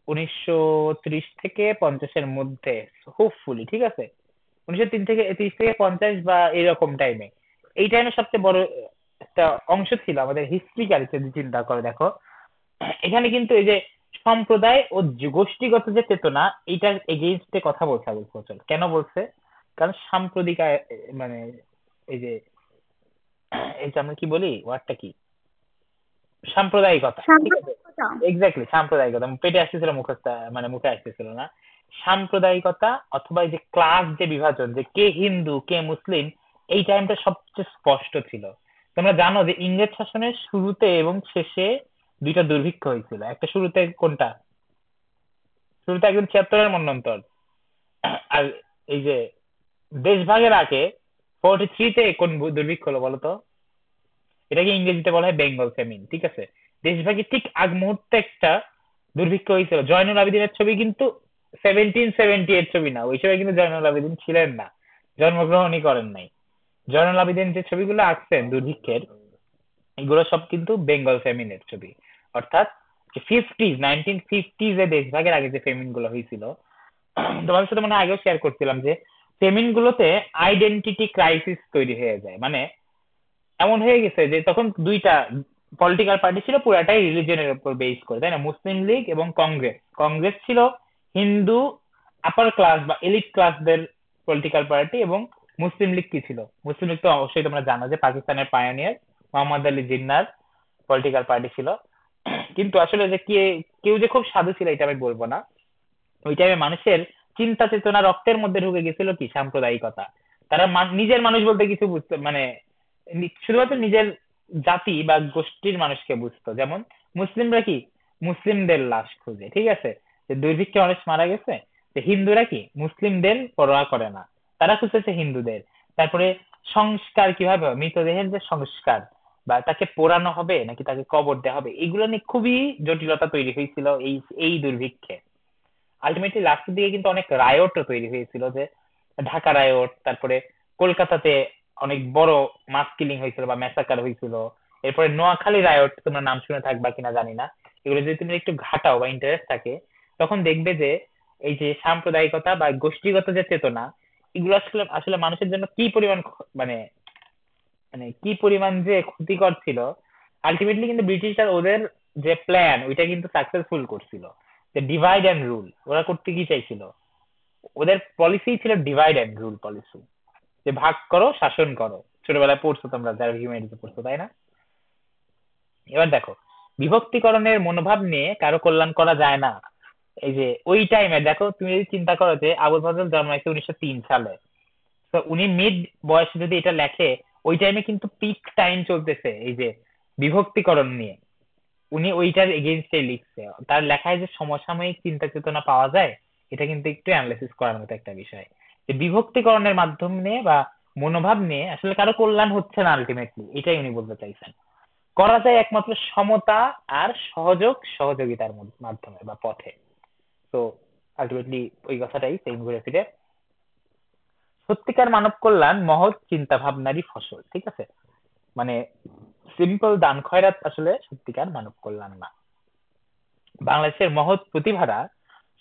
1930 থেকে 50-এর মধ্যে, হোপফুলি, ঠিক আছে। 1930 থেকে 50 বা এরকম টাইমে। এই টাইমে সবচেয়ে বড় একটা অংশ ছিল আমাদের হিস্ট্রি ক্যারেক্টার, যদি চিন্তা করে দেখো। এখানে কিন্তু এই যে সম্প্রদায় ও গোষ্ঠীগত যে চেতনা, এইটার এগেইনস্টে কথা বলছে আবুল ফজল। কেন বলছে? কারণ সাম্প্রতিক মানে এই যে এই যে আমরা কি বলি, ওয়ার্ডটা কি, সাম্প্রদায়িকতা, ঠিক আছে। সাম্প্রদায়িকতা। এক্স্যাক্টলি, সাম্প্রদায়িকতা পেটে আসতেছিল, মুখস্থ মানে মুখে আসতেছিল না। সাম্প্রদায়িকতা অথবা এই যে ক্লাস যে বিভাজন, যে কে হিন্দু কে মুসলিম, এই টাইমটা সবচেয়ে স্পষ্ট ছিল। তোমরা জানো যে ইংরেজ শাসনের শুরুতে এবং শেষে দুইটা দুর্ভিক্ষ হয়েছিল। একটা শুরুতে কোনটা? শুরুতে একদম 76-এর মন্বন্তর। আর এই যে দেশভাগের আগে 43-তে কোন দুর্ভিক্ষ হলো বলো তো? এটাকে ইংরেজিতে বলা হয় বেঙ্গল ফেমিন, ঠিক আছে। দেশভাগের ঠিক আগ মুহূর্তে একটা দুর্ভিক্ষ হয়েছিল। জয়নুল আবেদিনের ছবি কিন্তু 1778 ছবি না, ওই সময় কিন্তু জয়নুল আবেদিন ছিলেন না, জন্মগ্রহণই করেন নাই। জয়নুল আবেদিন যে ছবিগুলো আঁকছেন দুর্ভিক্ষের, এগুলো সব কিন্তু বেঙ্গল ফেমিনের ছবি। অর্থাৎ 1950 এ দেশভাগের আগে যে ফেমিন গুলো হয়েছিল, তোমাদের সাথে মনে হয় আগেও শেয়ার করছিলাম যে ফেমিন গুলোতে আইডেন্টিটি ক্রাইসিস তৈরি হয়ে যায়। মানে এমন হয়ে গেছে যে তখন দুইটা পলিটিক্যাল পার্টি ছিল, পুরাটাই রিলিজনের উপর বেস করে, তাই না? মুসলিম লীগ এবং কংগ্রেস। কংগ্রেস ছিল হিন্দু আপার ক্লাস বা এলিট ক্লাসদের পলিটিক্যাল পার্টি, এবং মুসলিম লীগ কি ছিল? মুসলিম লীগ তো অবশ্যই তোমরা জানো যে পাকিস্তানের পায়োনিয়ার মোহাম্মদ আলী জিন্নাহর পলিটিক্যাল পার্টি ছিল। কিন্তু আসলে যে কে, কেউ যে খুব সাধু ছিল এটা আমি বলবো না। ওই টাইমে মানুষের চিন্তা চেতনা রক্তের মধ্যে ঢুকে গেছিল কি, সাম্প্রদায়িকতা। তারা নিজের মানুষ বলতে কিছু বুঝতো, মানে শুধুমাত্র নিজের জাতি বা গোষ্ঠীর মানুষকে বুঝতো। যেমন মুসলিমরা কি, মুসলিমদের লাশ খুঁজে, ঠিক আছে। যে দুর্ভিক্ষে মানুষ মারা গেছে, যে হিন্দুরা কি, মুসলিমদের পরোয়া করে না, তারা খুঁজেছে হিন্দুদের। তারপরে সংস্কার কিভাবে হয়, মৃতদেহের যে সংস্কার, বা তাকে পোড়ানো হবে নাকি তাকে কবর দেওয়া হবে, এগুলো নিয়ে খুবই জটিলতা তৈরি হয়েছিল এই এই দুর্ভিক্ষে। আলটিমেটলি লাস্টের দিকে কিন্তু অনেক রায়টও তৈরি হয়েছিল, যে ঢাকা রায়ট, তারপরে কলকাতাতে অনেক বড় মাস কিলিং হয়েছিল বা ম্যাসাকার হয়েছিল। এরপরে নোয়াখালী রায়ট, তোমরা নাম শুনে থাকবা কিনা জানি না। এগুলো যদি তুমি একটু ঘাটাও বা ইন্টারেস্ট থাকে, তখন দেখবে যে এই যে সাম্প্রদায়িকতা বা গোষ্ঠীগত যে চেতনা, এগুলো আসলে আসলে মানুষের জন্য কি পরিমাণ মানে মানে কি পরিমাণ যে ক্ষতিকর ছিল। আলটিমেটলি কিন্তু ব্রিটিশরা ওদের যে প্ল্যান, ওইটা কিন্তু সাকসেসফুল করছিল। যে ডিভাইড অ্যান্ড রুল, ওরা করতে কি চাইছিল, ওদের পলিসি ছিল ডিভাইড অ্যান্ড রুল পলিসি, যে ভাগ করো শাসন করো। ছোটবেলায় পড়ছো তোমরা, যারা হিউম্যানিটিতে পড়ছো, তাই না? এবার দেখো, বিভক্তিকরণের মনোভাব নিয়ে কারো কল্যাণ করা যায় না। এই যে ওই টাইমে দেখো, তুমি যদি চিন্তা করো যে আবুল ফজল জন্মাইছে 1903 সালে, তো উনি মিড বয়সে যদি এটা লেখে, ওই টাইমে কিন্তু পিক টাইম চলতেছে এই যে বিভক্তিকরণ নিয়ে। উনি ওইটার এগেইনস্টে লিখছে। তার লেখায় যে সমসাময়িক চিন্তা চেতনা পাওয়া যায়, এটা কিন্তু একটু অ্যানালাইসিস করার মতো একটা বিষয়। যে বিভক্তিকরণের মাধ্যমে বা মনোভাব নিয়ে আসলে কারো কল্যাণ হচ্ছে না, আলটিমেটলি এটাই উনি বলতে চাইছেন। করা যায় একমাত্র সমতা আর সহযোগিতার মাধ্যমে বা পথে। তো আলটিমেটলি ওই কথাটাই সেম ঘুরে ফিরে। সত্যিকার মানব কল্যাণ মহৎ চিন্তা ভাবনারই ফসল, ঠিক আছে। মানে সিম্পল দান খয়রাত আসলে সত্যিকার মানব কল্যাণ না। বাংলাদেশের মহৎ প্রতিভারা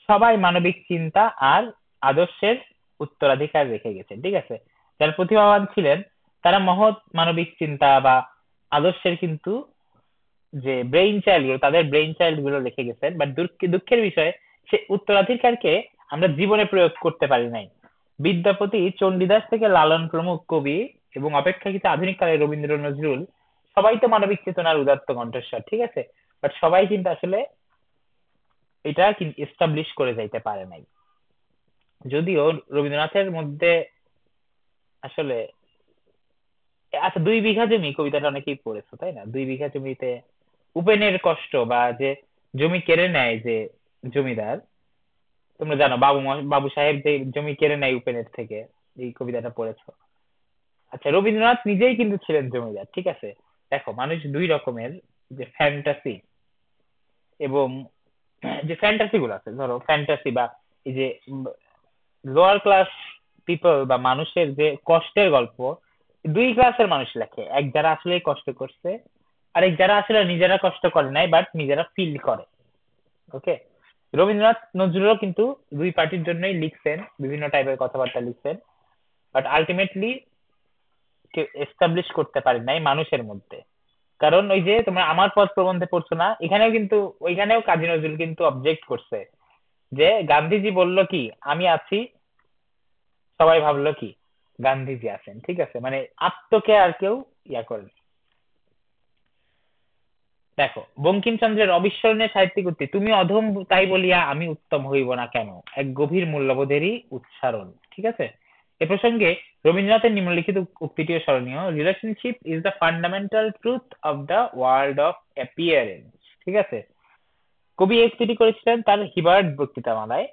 সবাই মানবিক চিন্তা আর আদর্শের উত্তরাধিকার রেখে গেছেন, ঠিক আছে। যারা প্রতিভাবান ছিলেন, তারা মহৎ মানবিক চিন্তা বা আদর্শের কিন্তু যে ব্রেইন চাইল্ড গুলো, তাদের ব্রেইন চাইল্ড গুলো রেখে গেছেন। বাট দুঃখের বিষয়, সে উত্তরাধিকারকে আমরা জীবনে প্রয়োগ করতে পারি নাই। বিদ্যাপতি, চণ্ডীদাস থেকে লালন প্রমুখ কবি এবং অপেক্ষাকৃত আধুনিক কালে রবীন্দ্র নজরুল, সবাই তো মানবিক চেতনার উদাত্ত কণ্ঠস্বর, ঠিক আছে। বাট সবাই কিন্তু আসলে এটা এস্টাবলিশ করে যাইতে পারে নাই। যদিও রবীন্দ্রনাথের মধ্যে আসলে, আচ্ছা, 2 বিঘা জমি কবিতাটা অনেকেই পড়েছো, তাই না? 2 বিঘা জমিতে উপেনের কষ্ট, বা যে জমি কেড়ে নেয় যে জমিদার, তোমরা জানো বাবু সাহেব যে জমি কেড়ে নেয় উপেনের থেকে, এই কবিতাটা পড়েছো। আচ্ছা, রবীন্দ্রনাথ নিজেই কিন্তু ছিলেন জমিদার, ঠিক আছে। দেখো, মানুষ দুই রকমের, যে ফ্যান্টাসি এবং যে ফ্যান্টাসি গুলো আছে, ধরো ফ্যান্টাসি বা এই যে লোয়ার ক্লাস পিপল বা মানুষের যে কষ্টের গল্প, দুই ক্লাসের মানুষ লেখে, এক যারা আসলে কষ্ট করছে, আরেক যারা আসলে নিজেরা কষ্ট করে নাই বাট নিজেরা ফিল করে। ওকে, রবীন্দ্রনাথ নজরুলও কিন্তু দুই পার্টির জন্যই লিখছেন, বিভিন্ন টাইপের কথাবার্তা লিখছেন, বাট আলটিমেটলি কেউ এস্টাবলিশ করতে পারে নাই মানুষের মধ্যে। কারণ ওই যে তোমরা আমার পথ প্রবন্ধে পড়ছো না, এখানেও কিন্তু ওইখানেও কাজী নজরুল কিন্তু অবজেক্ট করছে যে গান্ধীজি বলল কি আমি আছি, সবাই ভাবলো কি গান্ধীজি আছেন। ঠিক আছে, মানে আত্মকে আর কেউ ইয়া করেন। দেখো, বঙ্কিমচন্দ্রের অবিস্মরণীয় সাহিত্যিক উক্তি, তুমি অধম তাই বলিয়া আমি উত্তম হইব না কেন, এক গভীর মূল্যবোধেরই উচ্চারণ। ঠিক আছে, এ প্রসঙ্গে রবীন্দ্রনাথের নিম্নলিখিত উক্তিটিও স্মরণীয়, relationship is the fundamental truth of the world of appearance. ঠিক আছে, কবি এই উক্তিটি করেছিলেন তার হিবার্ট বক্তৃতামালায়।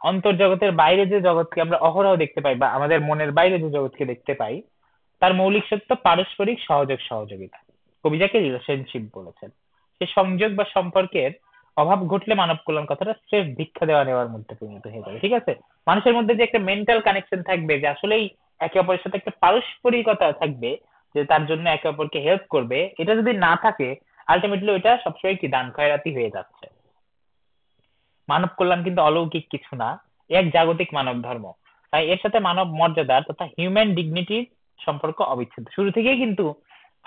অন্তর্জগতের বাইরে যে জগৎকে আমরা অহরহ দেখতে পাই বা আমাদের মনের বাইরে যে জগৎকে দেখতে পাই, তার মৌলিক সত্য পারস্পরিক সহযোগ সহযোগিতা। কবি যাকে রিলেশনশিপ বলেছেন, সে সংযোগ বা সম্পর্কের অভাব ঘটলে মানব কল্যাণ কথাটা স্রেফ ভিক্ষা দেওয়া নেওয়ার মধ্যে পরিণত হয়ে যাবে। ঠিক আছে, মানুষের মধ্যে যে একটা মেন্টাল কানেকশন থাকবে, যে আসলেই একে অপরের সাথে একটা পারস্পরিকতা থাকবে, যে তার জন্য একে অপরকে হেল্প করবে, এটা যদি না থাকে আলটিমেটলি ওইটা সবসময় কি দান খয়রাতি হয়ে যাচ্ছে। মানব কল্যাণ কিন্তু অলৌকিক কিছু না, এক জাগতিক মানব ধর্ম। তাই এর সাথে মানব মর্যাদার তথা হিউম্যান ডিগনিটির সম্পর্ক অবিচ্ছেদ্য। শুরু থেকেই কিন্তু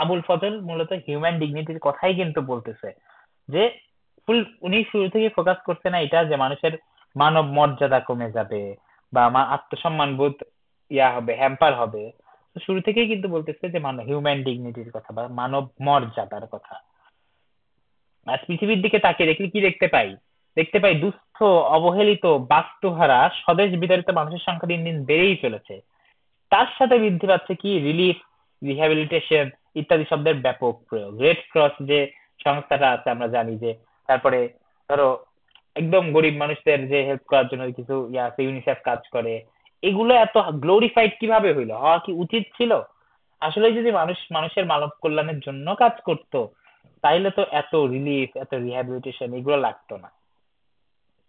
আবুল ফজল মূলত হিউম্যান ডিগনিটির কথাই কিন্তু বলতেছে, যে ফুল উনি শুরু থেকে ফোকাস করছে না এটা যে মানুষের মানব মর্যাদা কমে যাবে বা আত্মসম্মান বোধ ইয়া হবে, হ্যাম্পার হবে। তো শুরু থেকেই কিন্তু বলতেছে যে হিউম্যান ডিগনিটির কথা বা মানব মর্যাদার কথা। আজ পৃথিবীর দিকে তাকিয়ে দেখলে কি দেখতে পাই? দেখতে পাই দুস্থ, অবহেলিত, বাস্তুহারা, স্বদেশ বিতাড়িত মানুষের সংখ্যা দিন দিন বেড়েই চলেছে। তার সাথে বৃদ্ধি পাচ্ছে কি রিলিফ, রিহ্যাবিলিটেশন ইত্যাদি শব্দের ব্যাপক প্রয়োগ। রেড ক্রস যে সংস্থাটা আছে আমরা জানি যে, তারপরে ধরো একদম গরিব মানুষদের যে হেল্প করার জন্য কিছু ইয়া আছে, ইউনিসেফ কাজ করে। এগুলো এত গ্লোরিফাইড কিভাবে হইলো? হওয়া কি উচিত ছিল? আসলে যদি মানুষ মানুষের মানব কল্যাণের জন্য কাজ করত, তাইলে তো এত রিলিফ, এত রিহ্যাবিলিটেশন এগুলো লাগতো না,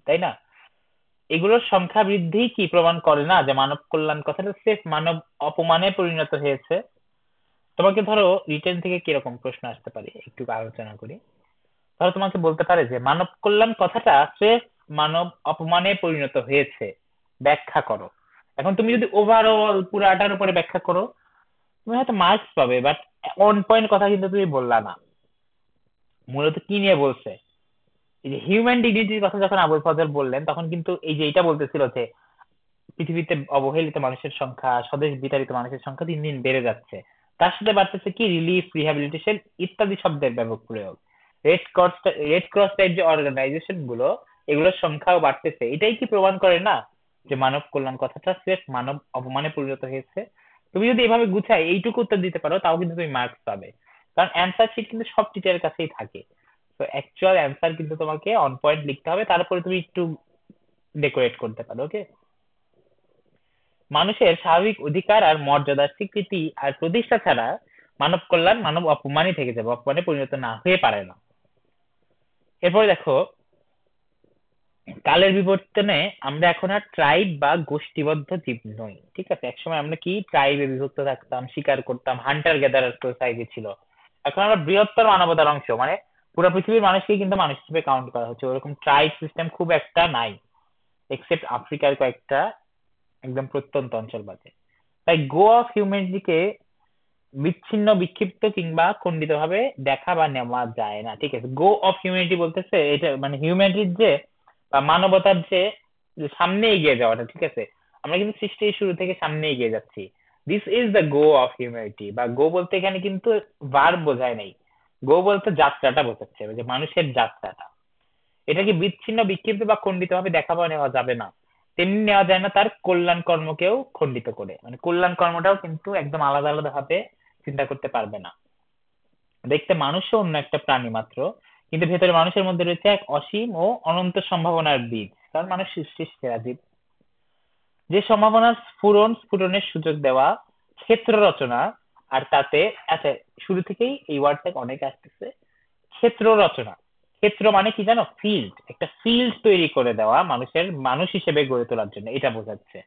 তাই না? এগুলোর সংখ্যা বৃদ্ধি কি প্রমাণ করে না যে মানব কল্যাণ কথাটা সির্ফ মানব অপমানে পরিণত হয়েছে? তোমাকে ধরো রিটেন থেকে কিরকম প্রশ্ন আসতে পারে একটু আলোচনা করি। ধরো তোমাকে বলতে পারে যে মানব কল্যাণ কথাটা সির্ফ মানব অপমানে পরিণত হয়েছে, ব্যাখ্যা করো। এখন তুমি যদি ওভারঅল পুরাটার উপরে ব্যাখ্যা করো, তুমি হয়তো মার্কস পাবে, বাট অন পয়েন্ট কথা কিন্তু তুমি বললা না। মূলত কি নিয়ে বলছে? এই যে হিউম্যান ডিগনিটির কথা যখন আবুল ফজল বললেন, তখন কিন্তু এই যে এটা বলতেছিল যে পৃথিবীতে অবহেলিত মানুষের সংখ্যা, স্বদেশ বিতাড়িত মানুষের সংখ্যা দিন দিন বেড়ে যাচ্ছে। তার সাথে বাড়তেছে কি রিলিফ, রিহ্যাবিলিটেশন ইত্যাদি শব্দের ব্যাপক প্রয়োগ। রেড ক্রস টাইপ যে অর্গানাইজেশন গুলো, এগুলোর সংখ্যাও বাড়তেছে। এটাই কি প্রমাণ করে না যে মানব কল্যাণ কথাটা স্রেফ মানব অপমানে পরিণত হয়েছে? তুমি যদি এভাবে গুছাই এইটুকু উত্তর দিতে পারো, তাও কিন্তু তুমি মার্কস পাবে। কারণ অ্যান্সার শিট কিন্তু সব টিচারের কাছেই থাকে। তো অ্যাকচুয়াল অ্যান্সার কিন্তু তোমাকে অন পয়েন্ট লিখতে হবে, তারপরে তুমি একটু ডেকোরেট করতে পারো। ওকে, মানুষের স্বাভাবিক অধিকার আর মর্যাদার স্বীকৃতি আর প্রতিষ্ঠা ছাড়া মানব কল্যাণ মানব অপমানই থেকে যাবে, অপমানে পরিণত না হয়ে পারে না। এরপরে দেখো, কালের বিবর্তনে আমরা এখন আর ট্রাইব বা গোষ্ঠীবদ্ধ জীব নই। ঠিক আছে, একসময় আমরা কি ট্রাইবে বিভক্ত থাকতাম, শিকার করতাম, হান্টার গ্যাদারার সোসাইটি ছিল। এখন আমরা বৃহত্তর মানবতার অংশ, মানে পুরো পৃথিবীর মানুষকেই কিন্তু মানুষ হিসেবে কাউন্ট করা হচ্ছে। ওরকম ট্রাইব সিস্টেম খুব একটা নাই, এক্সেপ্ট আফ্রিকার কয়েকটা একদম প্রত্যন্ত অঞ্চল বাদে। তাই গো অফ হিউম্যানিটিকে বিচ্ছিন্ন, বিক্ষিপ্ত কিংবা খণ্ডিত ভাবে দেখা বা নেওয়া যায় না। ঠিক আছে, গো অফ হিউম্যানিটি বলতেছে এটা মানে হিউম্যানিটির যে বা মানবতার যে যে সামনে এগিয়ে যাওয়াটা। ঠিক আছে, আমরা কিন্তু সৃষ্টির শুরু থেকে সামনে এগিয়ে যাচ্ছি। This is the go of humanity. বা গো বলতে এখানে কিন্তু ভার্ব বোঝায় নাই, গো বলতে যাত্রাটা বোঝাচ্ছে, যে মানুষের যাত্রাটা। এটাকে বিচ্ছিন্ন, বিক্ষিপ্ত বা খণ্ডিত ভাবে দেখা বা নেওয়া যাবে না। তেমনি নেওয়া যায় না তার কল্যাণ কর্মকেও খণ্ডিত করে, মানে কল্যাণ কর্মটাও কিন্তু একদম আলাদা আলাদা ভাবে চিন্তা করতে পারবে না। দেখতে মানুষও অন্য একটা প্রাণী মাত্র, কিন্তু ভেতরে মানুষের মধ্যে রয়েছে এক অসীম ও অনন্ত সম্ভাবনার বীজ। কারণ মানুষ সৃষ্টির সেরা জীব। যে সম্ভাবনার স্ফুরণের সুযোগ দেওয়া, ক্ষেত্র রচনা, আর তাতে আচ্ছা, শুরু থেকেই এই ওয়ার্ডটা অনেক আসতেছে, ক্ষেত্র রচনা। ক্ষেত্র মানে কি জানো? ফিল্ড, একটা ফিল্ড তৈরি করে দেওয়া মানুষের মানুষ হিসেবে গড়ে তোলার জন্য, এটা বোঝাচ্ছে।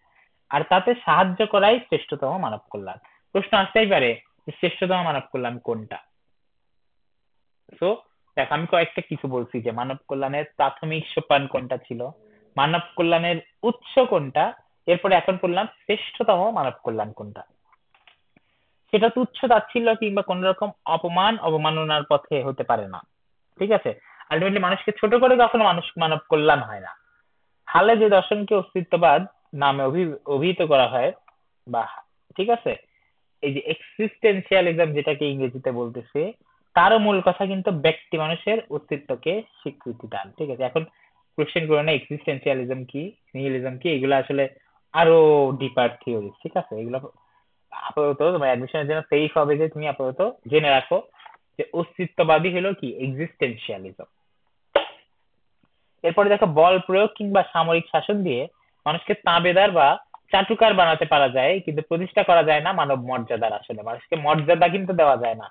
আর তাতে সাহায্য করাই শ্রেষ্ঠতম মানব কল্যাণ। প্রশ্ন আসতেই পারে যে শ্রেষ্ঠতম মানব কল্যাণ কোনটা। তো দেখ, আমি কয়েকটা কিছু বলছি যে মানব কল্যাণের প্রাথমিক সোপান কোনটা ছিল, মানব কল্যাণের উৎস কোনটা, এরপরে এখন বললাম শ্রেষ্ঠতম মানব কল্যাণ কোনটা। সেটা তুচ্ছ তাচ্ছিল্য কিংবা কোন রকম অপমান অবমাননার পথে হতে পারে না। ঠিক আছে? আলটিমেটলি মানুষকে ছোট করে কখনো মানুষ মানব কল্যাণ হয় না। হালে যে দর্শনকে অস্তিত্ববাদ নামে অভিহিত করা হয়, বা, ঠিক আছে, এই যে এক্সিস্টেন্সিয়ালিজম যেটাকে ইংরেজিতে বলতেছে, তারও মূল কথা কিন্তু ব্যক্তি মানুষের অস্তিত্বকে স্বীকৃতি দান। ঠিক আছে? এখন কোশ্চেন করে না এক্সিস্টেন্সিয়ালিজম কি, নিহিলিজম কি, এগুলো আসলে আরো ডিপার থিওরি। ঠিক আছে? এগুলো আপাতত তোমার অ্যাডমিশনের জন্য সেফ হবে যে তুমি আপাতত জেনে রাখো যে অস্তিত্ববাদী হলো কি এক্সিস্টেন্সিয়ালিজম। এরপরে দেখো, বল প্রয়োগ কিংবা সামরিক শাসন দিয়ে মানুষকে তাবেদার বা চাটুকার বানাতে পারা যায়, কিন্তু প্রতিষ্ঠা করা যায় না মানব মর্যাদার। আসলে মানুষকে মর্যাদা কিন্তু দেওয়া যায় না।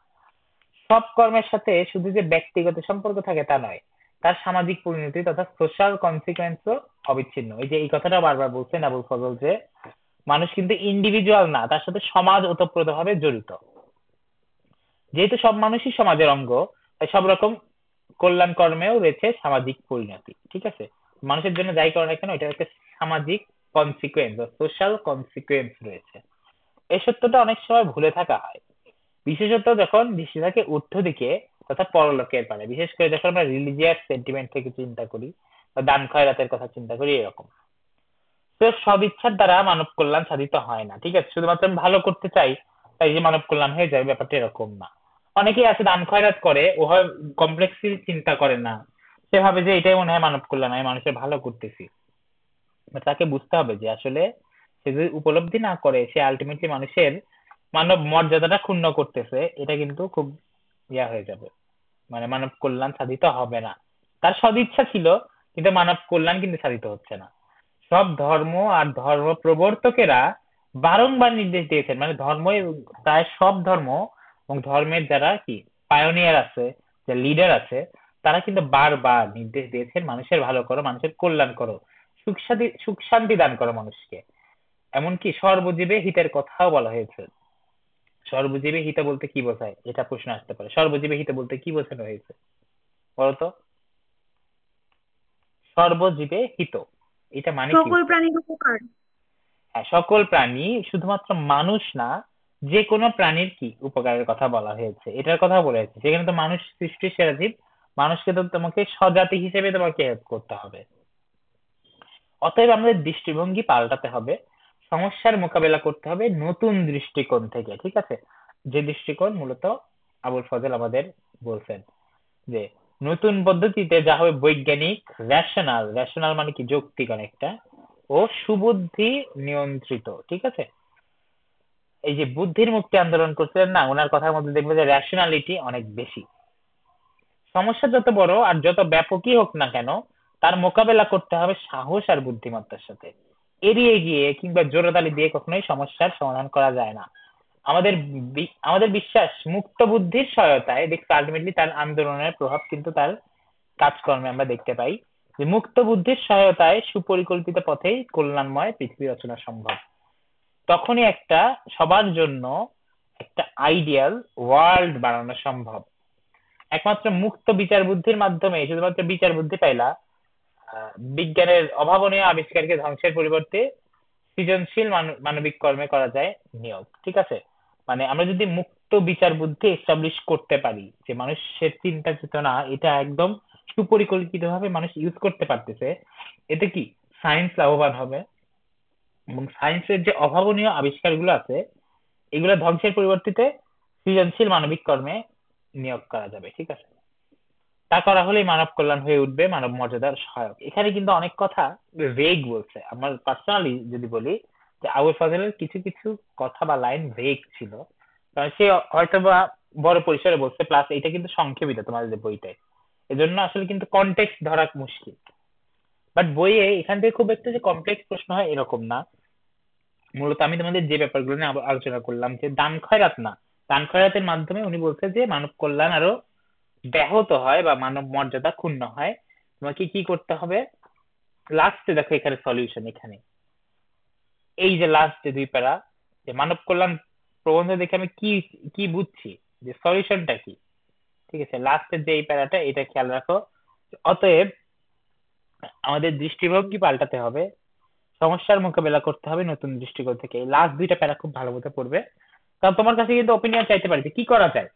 সব কর্মের সাথে শুধু যে ব্যক্তিগত সম্পর্ক থাকে তা নয়, তার সামাজিক পরিণতি তথা সোশ্যাল কনসিকুয়েন্সও অবিচ্ছিন্ন। এই যে এই কথাটা বারবার বলছেন আবুল ফজল, যে মানুষ কিন্তু ইন্ডিভিজুয়াল না, তার সাথে সমাজ ওতপ্রোতভাবে জড়িত। যেহেতু সব মানুষই সমাজের অঙ্গ, তাই সব রকম কল্যাণ কর্মেও রয়েছে সামাজিক পরিণতি। ঠিক আছে? মানুষের জন্য যাই করে না কেন, এটা একটা সামাজিক কনসিকুয়েন্স বা সোশ্যাল কনসিকুয়েন্স রয়েছে। এই সত্যটা অনেক সময় ভুলে থাকা হয়, বিশেষত যখন দৃষ্টি থাকে ঊর্ধ্ব দিকে তথা পরলোকের পানে, বিশেষ করে যখন আমরা রিলিজিয়াস সেন্টিমেন্ট থেকে চিন্তা করি বা দান খয়রাতের কথা চিন্তা করি, এরকম। তো সব ইচ্ছার দ্বারা মানব কল্যাণ সাধিত হয় না। ঠিক আছে? শুধুমাত্র আমি ভালো করতে চাই তাই যে মানব কল্যাণ হয়ে যায়, ব্যাপারটা এরকম না। অনেকেই আছে দান খয়রাত করে, ও হয় কমপ্লেক্সলি চিন্তা করে না, সে ভাবে যে এটাই মনে হয় মানব কল্যাণ, আমি মানুষের ভালো করতেছি। But তাকে বুঝতে হবে যে আসলে সে যদি উপলব্ধি না করে সে আলটিমেটলি মানুষের মানব মর্যাদাটা ক্ষুণ্ণ করতেছে, এটা কিন্তু খুব হয়ে যাবে, মানে মানব কল্যাণ সাধিত হবে না। তার সদিচ্ছা ছিল, কিন্তু মানব কল্যাণ কিন্তু সাধিত হচ্ছে না। সব ধর্ম আর ধর্ম প্রবর্তকেরা বারংবার নির্দেশ দিয়েছেন, মানে প্রায় সব ধর্ম এবং ধর্মের যারা কি পায়োনিয়ার আছে, যে লিডার আছে, তারা কিন্তু বারবার নির্দেশ দিয়েছেন মানুষের ভালো করো, মানুষের কল্যাণ করো, সুখ শান্তি দান করো মানুষকে। এমনকি সর্বজীবে হিতের কথাও বলা হয়েছে। সর্বজীবে হিত বলতে কি বোঝায়, এটা প্রশ্ন আসতে পারে। সর্বজীবে হিত বলতে কি বোঝানো হয়েছে বলতো? সর্বজীবে হিত, এটা মানে কি? সকল প্রাণীর উপকার। হ্যাঁ, সকল প্রাণী, শুধুমাত্র মানুষ না, যে কোনো প্রাণীর কি উপকারের কথা বলা হয়েছে, এটার কথা বলেছে। যেখানে তো মানুষ সৃষ্টির সেরা জীব, মানুষকে তো তোমাকে স্বজাতি হিসেবে তোমাকে হেল্প করতে হবে। অতএব আমাদের দৃষ্টিভঙ্গি পাল্টাতে হবে, সমস্যার মোকাবেলা করতে হবে নতুন দৃষ্টিকোণ থেকে। ঠিক আছে? যে দৃষ্টিকোণ মূলত আবুল ফজল আমাদের বলছেন, যে নতুন পদ্ধতিতে যা হবে বৈজ্ঞানিক, রেশনাল, রেশনাল মানে কি যৌক্তিক অনেকটা, ও সুবুদ্ধি নিয়ন্ত্রিত। ঠিক আছে? এই যে বুদ্ধির মুক্তি আন্দোলন করছিলেন না, ওনার কথার মধ্যে দেখবে যে রেশনালিটি অনেক বেশি। সমস্যা যত বড় আর যত ব্যাপকই হোক না কেন, তার মোকাবেলা করতে হবে সাহস আর বুদ্ধিমত্তার সাথে। এড়িয়ে গিয়ে কিংবা জোরাতালি দিয়ে কখনোই সমস্যার সমাধান করা যায় না। আমাদের বিশ্বাস মুক্ত বুদ্ধির সহায়তায়, দেখতে আলটিমেটলি তার আন্দোলনের প্রভাব কিন্তু তার কাজকর্মে আমরা দেখতে পাই, যে মুক্ত বুদ্ধির সহায়তায় সুপরিকল্পিত পথেই কল্যাণময় পৃথিবী রচনা সম্ভব। তখনই একটা সবার জন্য একটা আইডিয়াল ওয়ার্ল্ড বানানো সম্ভব। একমাত্র মুক্ত বিচার বুদ্ধির মাধ্যমে, শুধুমাত্র বিচার বুদ্ধি পাইলা বিজ্ঞানের অভাবনীয় আবিষ্কারকে ধ্বংসের পরিবর্তে সৃজনশীল মানবিক কর্মে করা যায় নিয়োগ। ঠিক আছে? মানে আমরা যদি মুক্ত বিচার বুদ্ধি এস্টাবলিশ করতে পারি, যে মানুষের চিন্তা চেতনা এটা একদম সুপরিকল্পিত ভাবে মানুষ ইউজ করতে পারতেছে, এতে কি সায়েন্স লাভবান হবে, এবং সায়েন্সের যে অভাবনীয় আবিষ্কারগুলো আছে এগুলো ধ্বংসের পরিবর্তিতে সৃজনশীল মানবিক কর্মে নিয়োগ করা যাবে। ঠিক আছে? তা করা হলেই মানব কল্যাণ হয়ে উঠবে মানব মর্যাদার সহায়ক। এখানে কিন্তু অনেক কথা ভেগ বলছে। আমার পার্সোনালি যদি বলি, যে আবুল ফজলের কিছু কিছু কথা বা লাইন ভেগ ছিল, কারণ সে হয়তো বা বড় পরিসরে বলছে, প্লাস এটা কিন্তু সংক্ষেপিত তোমাদের বইটায়, এজন্য আসলে কিন্তু কনটেক্সট ধরা মুশকিল। বাট বইয়ে এখান থেকে খুব একটা যে কমপ্লেক্স প্রশ্ন হয় এরকম না। মূলত আমি তোমাদের যে ব্যাপারগুলো নিয়ে আলোচনা করলাম, যে দান খয়রাত না, দান খয়রাতের মাধ্যমে উনি বলছে যে মানব কল্যাণ আরো ব্যাহত হয় বা মানব মর্যাদা ক্ষুণ্ণ হয়, তোমাকে কি করতে হবে? লাস্টে দেখো এখানে সলিউশন, এখানে এই যে লাস্ট যে দুই প্যারা, যে মানব কল্যাণ প্রবন্ধ দেখে আমি কি কি বুঝছি, যে সলিউশনটা কি, ঠিক আছে, লাস্টের যে এই প্যারাটা, এটা খেয়াল রাখো। অতএব আমাদের দৃষ্টিভঙ্গি পাল্টাতে হবে, সমস্যার মোকাবেলা করতে হবে নতুন দৃষ্টিকোণ থেকে। এই লাস্ট দুইটা প্যারা খুব ভালো মতো পড়বে, কারণ তোমার কাছে কিন্তু ওপিনিয়ন চাইতে পারি যে কি করা যায়,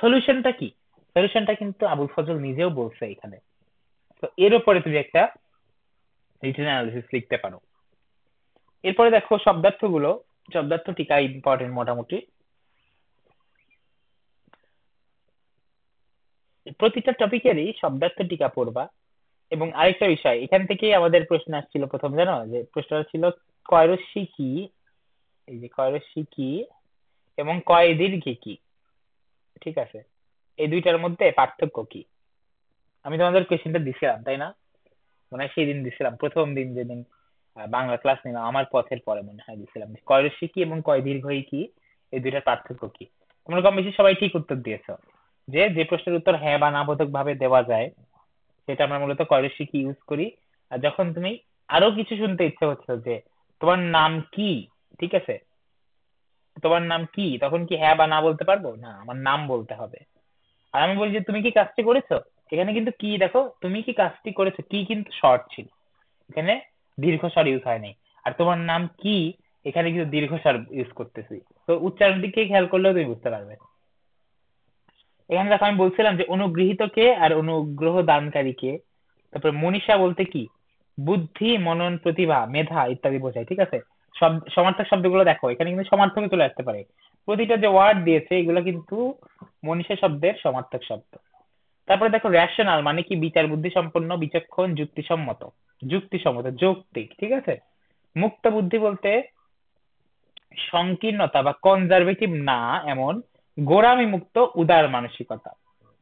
সলিউশনটা কি। সলিউশনটা কিন্তু আবুল ফজল নিজেও বলছে এখানে। তো এর উপরে তুমি একটা রিটেন অ্যানালিসিস লিখতে পারো। এরপরে দেখো শব্দার্থ গুলো, শব্দার্থ টিকা ইম্পর্টেন্ট মোটামুটি। প্রতিটা টপিকেরই শব্দার্থ টিকা পড়বা। এবং আরেকটা বিষয়, এখান থেকেই আমাদের প্রশ্ন আসছিল প্রথম, জানো যে প্রশ্নটা ছিল কয়রস্যি কি, এই যে কয়রস্যি কি এবং কয় দীর্ঘি কি, ঠিক আছে, এই দুইটার মধ্যে পার্থক্য কি। আমি তোমাদের কোয়েশ্চেনটা দিছিলাম তাই না? মনে হয় সেই দিন দিছিলাম, প্রথম দিন যেদিন বাংলা ক্লাস নিলাম, আমার পথের পরে মনে হয় দিছিলাম, যে কয়রস্যি কি এবং কয় দীর্ঘই কি, এই দুইটার পার্থক্য কি। তোমরা কম বেশি সবাই ঠিক উত্তর দিয়েছো। যে যে প্রশ্নের উত্তর হ্যাঁ বা না বোধক ভাবে দেওয়া যায়, সেটা আমরা মূলত কয়রস্যি কি ইউজ করি। আর যখন তুমি আরো কিছু শুনতে ইচ্ছে হচ্ছে যে তোমার নাম কি, ঠিক আছে, তোমার নাম কি, তখন কি হ্যাঁ বা না বলতে পারবো? না, আমার নাম বলতে হবে। আর আমি বলি যে তুমি কি কাজটি করেছো, এখানে কিন্তু কি দেখো, তুমি কি কাজটি করেছো, কি কিন্তু শর্ট ছিল, এখানে দীর্ঘস্বর ইউজ হয়নি। আর তোমার নাম কি, এখানে কিন্তু দীর্ঘস্বর ইউজ করতেছি। তো উচ্চারণ দিকে খেয়াল করলেও তুমি বুঝতে পারবে। এখানে দেখো আমি বলছিলাম যে অনুগৃহীত কে আর অনুগ্রহ দানকারী কে। তারপর মনীষা বলতে কি, বুদ্ধি, মনন, প্রতিভা, মেধা ইত্যাদি বোঝায়, ঠিক আছে। সব সমার্থক শব্দগুলো দেখো, এখানে কিন্তু সমার্থকে চলে আসতে পারে। প্রতিটা যে ওয়ার্ড দিয়েছে এগুলো কিন্তু মনীষা শব্দের সমার্থক শব্দ। তারপরে দেখো রেশনাল মানে কি, বিচার বুদ্ধি সম্পন্ন, বিচক্ষণ, যুক্তিসম্মত, যুক্তিসম্মত, যৌক্তিক, ঠিক আছে। মুক্ত বুদ্ধি বলতে সংকীর্ণতা বা কনজারভেটিভ না এমন গোঁড়ামি মুক্ত উদার মানসিকতা,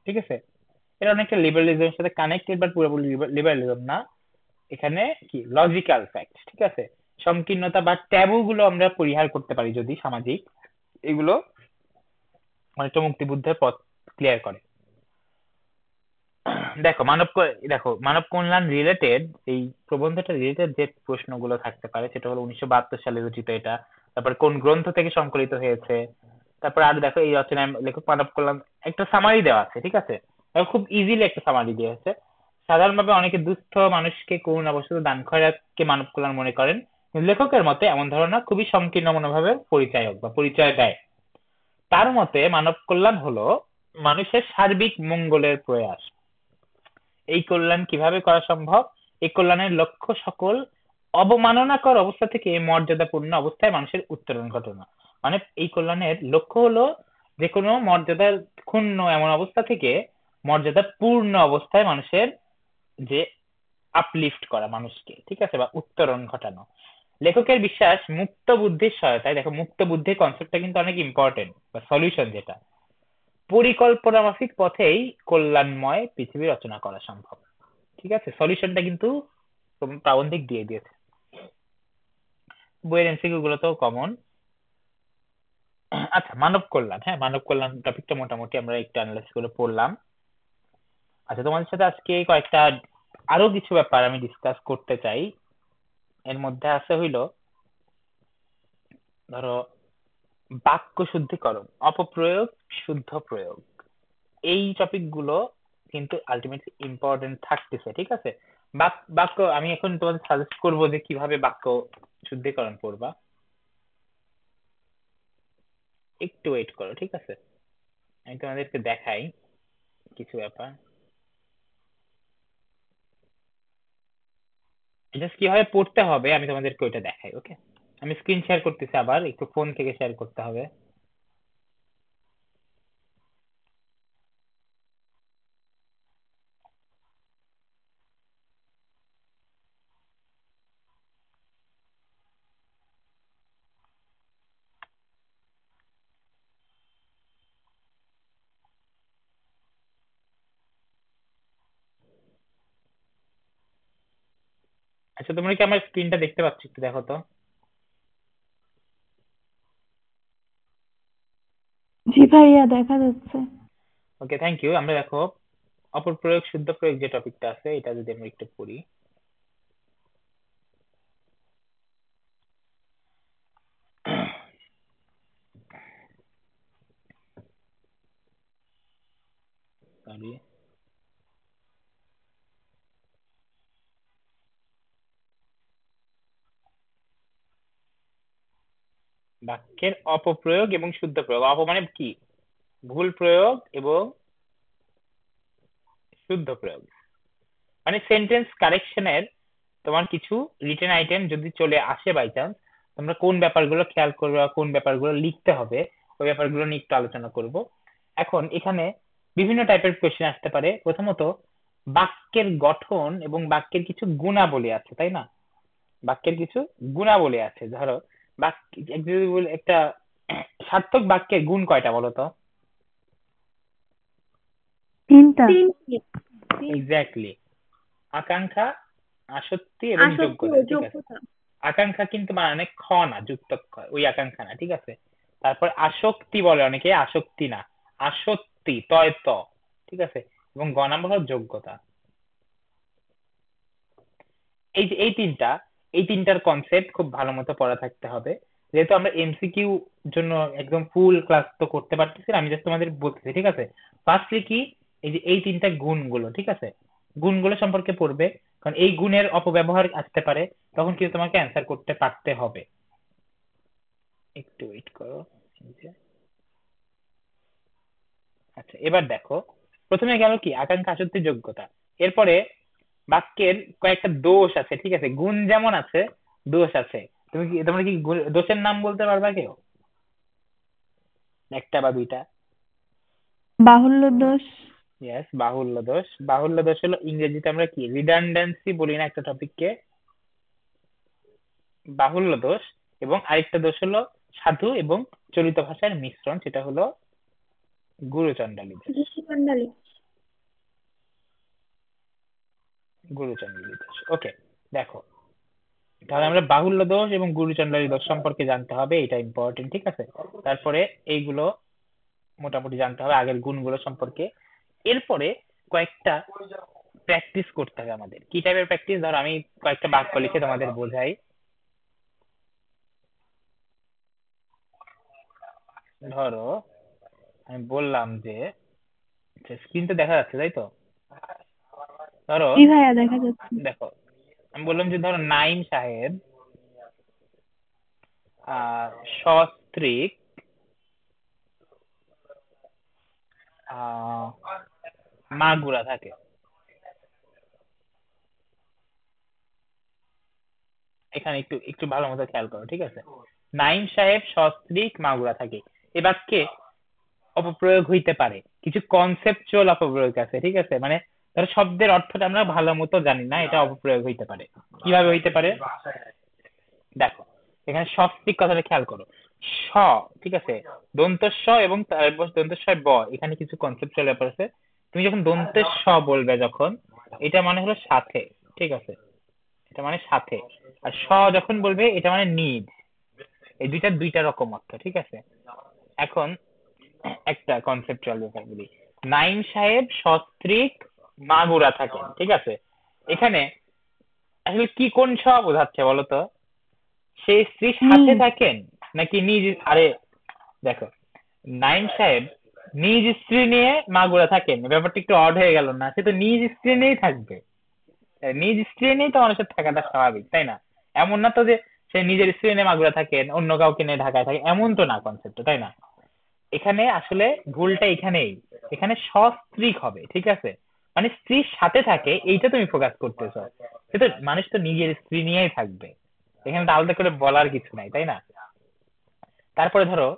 ঠিক আছে। এটা অনেকটা লিবারালিজমের সাথে কানেক্টেড, বাট পুরোপুরি লিবারালিজম না। এখানে কি লজিক্যাল ফ্যাক্ট, ঠিক আছে। সংকীর্ণতা বা ট্যাবু গুলো আমরা পরিহার করতে পারি যদি সামাজিক, এগুলো অনেকটা মুক্তিযুদ্ধের পথ ক্লিয়ার করে। দেখো দেখো মানব কল্যাণ রিলেটেড, এই প্রবন্ধটা রিলেটেড যে প্রশ্নগুলো থাকতে পারে সেটা হলো 1972 সালে রচিত এটা, তারপর কোন গ্রন্থ থেকে সংকলিত হয়েছে, তারপর আর দেখো এই রচনায় লেখক মানব কল্যাণ একটা সামারি দেওয়া আছে, ঠিক আছে। দেখো খুব ইজিলি একটা সামারি দেওয়া আছে। সাধারণভাবে অনেকে দুস্থ মানুষকে করুণাবশত দান খয়রাতকে মানব কল্যাণ মনে করেন, কিন্তু লেখকের মতে এমন ধারণা খুবই সংকীর্ণ মনোভাবের পরিচায়ক বা পরিচয় দেয়। তার মতে মানব কল্যাণ হলো মানুষের সার্বিক মঙ্গলের প্রয়াস। এই কল্যাণ কিভাবে করা সম্ভব? এই কল্যাণের লক্ষ্য সকল অবমাননাকর অবস্থা থেকে মর্যাদাপূর্ণ অবস্থায় মানুষের উত্তরণ ঘটানো। মানে এই কল্যাণের লক্ষ্য হলো যে কোনো মর্যাদা ক্ষুণ্ণ এমন অবস্থা থেকে মর্যাদা পূর্ণ অবস্থায় মানুষের যে আপলিফট করা মানুষকে, ঠিক আছে, বা উত্তরণ ঘটানো। লেখকের বিশ্বাস মুক্ত বুদ্ধির সহায়তায়, দেখো মুক্ত বুদ্ধির কনসেপ্টটা কিন্তু অনেক ইম্পর্টেন্ট, বা সলিউশন যেটা, পরিকল্পনা মাফিক পথেই কল্যাণময় পৃথিবী রচনা করা সম্ভব, ঠিক আছে। সলিউশনটা কিন্তু প্রাবন্ধিক দিয়ে দিয়েছে। বইয়ের এমসিকিউ গুলো তো কমন। আচ্ছা, মানব কল্যাণ, হ্যাঁ মানব কল্যাণ টপিকটা মোটামুটি আমরা একটু অ্যানালাইসিস করে পড়লাম। আচ্ছা, তোমাদের সাথে আজকে কয়েকটা আরো কিছু ব্যাপার আমি ডিসকাস করতে চাই। এর মধ্যে আছে হইলো, ধরো বাক্য শুদ্ধিকরণ, অপপ্রয়োগ, শুদ্ধ প্রয়োগ, এই টপিক গুলো কিন্তু আলটিমেটলি ইম্পর্টেন্ট থাকতেছে, ঠিক আছে। বাক্য আমি এখন তোমাদের সাজেস্ট করবো যে কিভাবে বাক্য শুদ্ধিকরণ করবা। একটু ওয়েট করো, ঠিক আছে, আমি তোমাদেরকে দেখাই কিছু ব্যাপার। জাস্ট কিভাবে পড়তে হবে আমি তোমাদেরকে ওইটা দেখাই, ওকে। আমি স্ক্রিন শেয়ার করতেছি, আবার একটু ফোন থেকে শেয়ার করতে হবে। আচ্ছা, তোমরা কি আমার স্ক্রিনটা দেখতে পাচ্ছ? একটু দেখো তো। জি ভাইয়া, দেখা যাচ্ছে। ওকে, থ্যাংক ইউ। আমরা দেখো অপপ্রয়োগ শুদ্ধ প্রয়োগ যে টপিকটা আছে এটা যদি আমরা একটু পড়ি। সরি, বাক্যের অপপ্রয়োগ এবং শুদ্ধ প্রয়োগ। মানে কি? ভুল প্রয়োগ এবং শুদ্ধ প্রয়োগ। মানে সেন্টেন্স কারেকশনের তোমার কিছু রিটেন আইটেম যদি চলে আসে বাই চান্স, তোমরা কোন ব্যাপারগুলো খেয়াল করবে বা কোন ব্যাপারগুলো লিখতে হবে, ওই ব্যাপারগুলো নিয়ে একটু আলোচনা করব। এখন এখানে বিভিন্ন টাইপের কোয়েশ্চেন আসতে পারে। প্রথমত, বাক্যের গঠন এবং বাক্যের কিছু গুণাবলী আছে, তাই না? বাক্যের কিছু গুণাবলী আছে। ধরো বাক্য একটা সার্থক বাক্যের গুণ কয়টা বলো তো? তিনটা। এক্স্যাক্টলি। আকাঙ্ক্ষা, আসক্তি এবং যোগ্যতা, ঠিক আছে? আকাঙ্ক্ষা কিন্তু মানে অনেক খ না, যুক্ত খ, ওই আকাঙ্ক্ষা না, ঠিক আছে? তারপর আসক্তি বলে অনেকে, আসক্তি না, আসক্তি, তয় ত, ঠিক আছে? এবং গ নাম্বার হলো যোগ্যতা। এই যে এই তিনটার কনসেপ্ট খুব ভালো মতো পড়া থাকতে হবে। যেহেতু আমরা এমসিকিউ জন্য একদম ফুল ক্লাস তো করতে পারতেছি না, আমি জাস্ট তোমাদের বলতেছি, ঠিক আছে? ফার্স্টলি কি, এই যে এই তিনটা গুণগুলো, ঠিক আছে, গুণগুলো সম্পর্কে পড়বে। কারণ এই গুণের অপব্যবহার আসতে পারে, তখন কিন্তু তোমাকে অ্যান্সার করতে পারতে হবে। একটু ওয়েট করো। এই যে, আচ্ছা এবার দেখো, প্রথমে গেল কি আকাঙ্ক্ষা, আসক্তি, যোগ্যতা। এরপরে বাক্যের কয়েকটা দোষ আছে, ঠিক আছে? গুণ যেমন আছে, দোষ আছে। তোমরা কি দোষের নাম বলতে পারবা কেউ? একটা বা দুইটা? বাহুল্য দোষ। ইয়েস, বাহুল্য দোষ। বাহুল্য দোষ হলো ইংরেজিতে আমরা কি রিডান্ডেন্সি বলি না একটা টপিককে? বাহুল্য দোষ। এবং আরেকটা দোষ হলো সাধু এবং চলিত ভাষার মিশ্রণ, সেটা হলো গুরুচণ্ডালী দোষ। গুরুচণ্ডালী দোষ, ওকে। দেখো, তাহলে আমরা বাহুল্য দোষ এবং গুরুচণ্ডালী দোষ সম্পর্কে জানতে হবে, এটা ইম্পর্টেন্ট, ঠিক আছে? তারপরে এইগুলো মোটামুটি জানতে হবে, আগের গুণগুলো সম্পর্কে। এরপরে কয়েকটা প্র্যাকটিস করতে হবে আমাদের। কি টাইপের প্র্যাকটিস? ধরো আমি কয়েকটা বাক্য লিখে তোমাদের বোঝাই। ধরো আমি বললাম যে, স্ক্রিনটা দেখা যাচ্ছে তাই তো? ধরো, জি ভাইয়া, দেখা যাচ্ছে। দেখো আমি বললাম যে ধরো নাইম সাহেব সস্ত্রীক মাগুরা থাকে। এখানে একটু একটু ভালো মতো খেয়াল করো, ঠিক আছে? নাইম সাহেব সস্ত্রীক মাগুরা থাকে। এ বাক্যে অপপ্রয়োগ হইতে পারে, কিছু কনসেপচুয়াল অপপ্রয়োগ আছে, ঠিক আছে? মানে ধরো শব্দের অর্থটা আমরা ভালো মতো জানি না, এটা অপপ্রয়োগ হইতে পারে। কিভাবে হইতে পারে? দেখো, এখানে সস্ত্রীক কথাটা খেয়াল করো। স, ঠিক আছে, দন্তস্ব এবং তারপর দন্তস্বয় ব, এখানে কিছু কনসেপচুয়াল ব্যাপার আছে। তুমি যখন দন্তের স বলবে, যখন এটা মানে হলো সাথে, ঠিক আছে? এটা মানে সাথে। আর স যখন বলবে এটা মানে নিজ। এই দুইটা রকম অর্থ, ঠিক আছে? এখন একটা কনসেপচুয়াল ব্যাপার বলি। নাইম সাহেব সস্ত্রীক মাগুরা থাকেন, ঠিক আছে? এখানে আসলে কি কোন স বোঝাচ্ছে বলতো? সে স্ত্রীর সাথে নিজ। থাকেন নাকি নিজ? আরে দেখো, নাইম সাহেব নিজ স্ত্রী নিয়ে মাগুরা থাকেন, ব্যাপারটা একটু অড হয়ে গেল না? সে তো নিজ স্ত্রী নিয়েই থাকবে। নিজ স্ত্রী নিয়েই তো মানুষের থাকাটা স্বাভাবিক, তাই না? এমন না তো যে সে নিজের স্ত্রী নিয়ে মাগুরা থাকেন, অন্য কাউকে নিয়ে ঢাকায় থাকে, এমন তো না কনসেপ্ট, তাই না? এখানে আসলে ভুলটা এখানেই। এখানে সস্ত্রীক হবে, ঠিক আছে? মানে স্ত্রীর সাথে থাকে, এইটা তুমি ফোকাস করতেছো। কিন্তু মানুষ তো নিজের স্ত্রী নিয়েই থাকবে, এখানে তো আলাদা করে বলার কিছু নাই, তাই না? তারপরে ধরো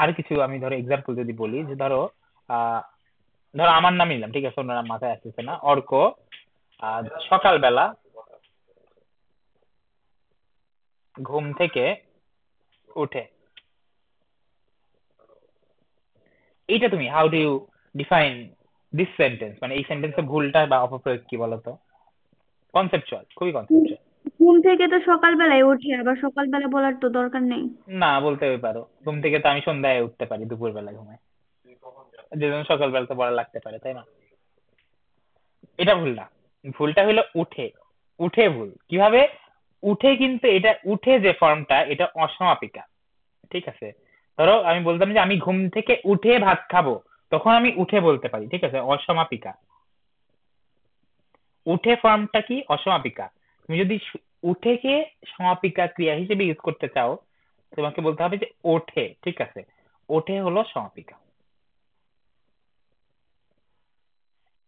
আর কিছু আমি ধরো এক্সাম্পল যদি বলি, যে ধরো আহ ধরো আমার নাম নিলাম, ঠিক আছে? অন্য নাম মাথায় আসতেছে না। অর্ক সকালবেলা ঘুম থেকে উঠে। এইটা তুমি how do you define this sentence? মানে এই সেন্টেন্সে ভুলটা বা অপপ্রয়োগ কি বলতো? কনসেপচুয়াল, খুবই কনসেপচুয়াল। ঘুম থেকে তো সকালবেলায় উঠি, আবার সকালবেলা বলার তো দরকার নেই। না, বলতে পারো ঘুম থেকে তো আমি সন্ধ্যায় উঠতে পারি, দুপুরবেলা ঘুমাই। যে জন্য সকালবেলা তো পড়া লাগতে পারে, তাই না? এটা ভুল না, ভুলটা হলো উঠে। উঠে ভুল কিভাবে? উঠে কিন্তু এটা উঠে যে ফর্মটা এটা অসমাপিকা, ঠিক আছে? ধরো আমি বলতাম যে আমি ঘুম থেকে উঠে ভাত খাবো, তখন আমি উঠে বলতে পারি, ঠিক আছে? অসমাপিকা। উঠে ফর্মটা কি? অসমাপিকা। তুমি যদি উঠেকে সমাপিকা ক্রিয়া হিসেবে ইউজ করতে চাও, তোমাকে বলতে হবে যে ওঠে, ঠিক আছে? ওঠে হলো সমাপিকা।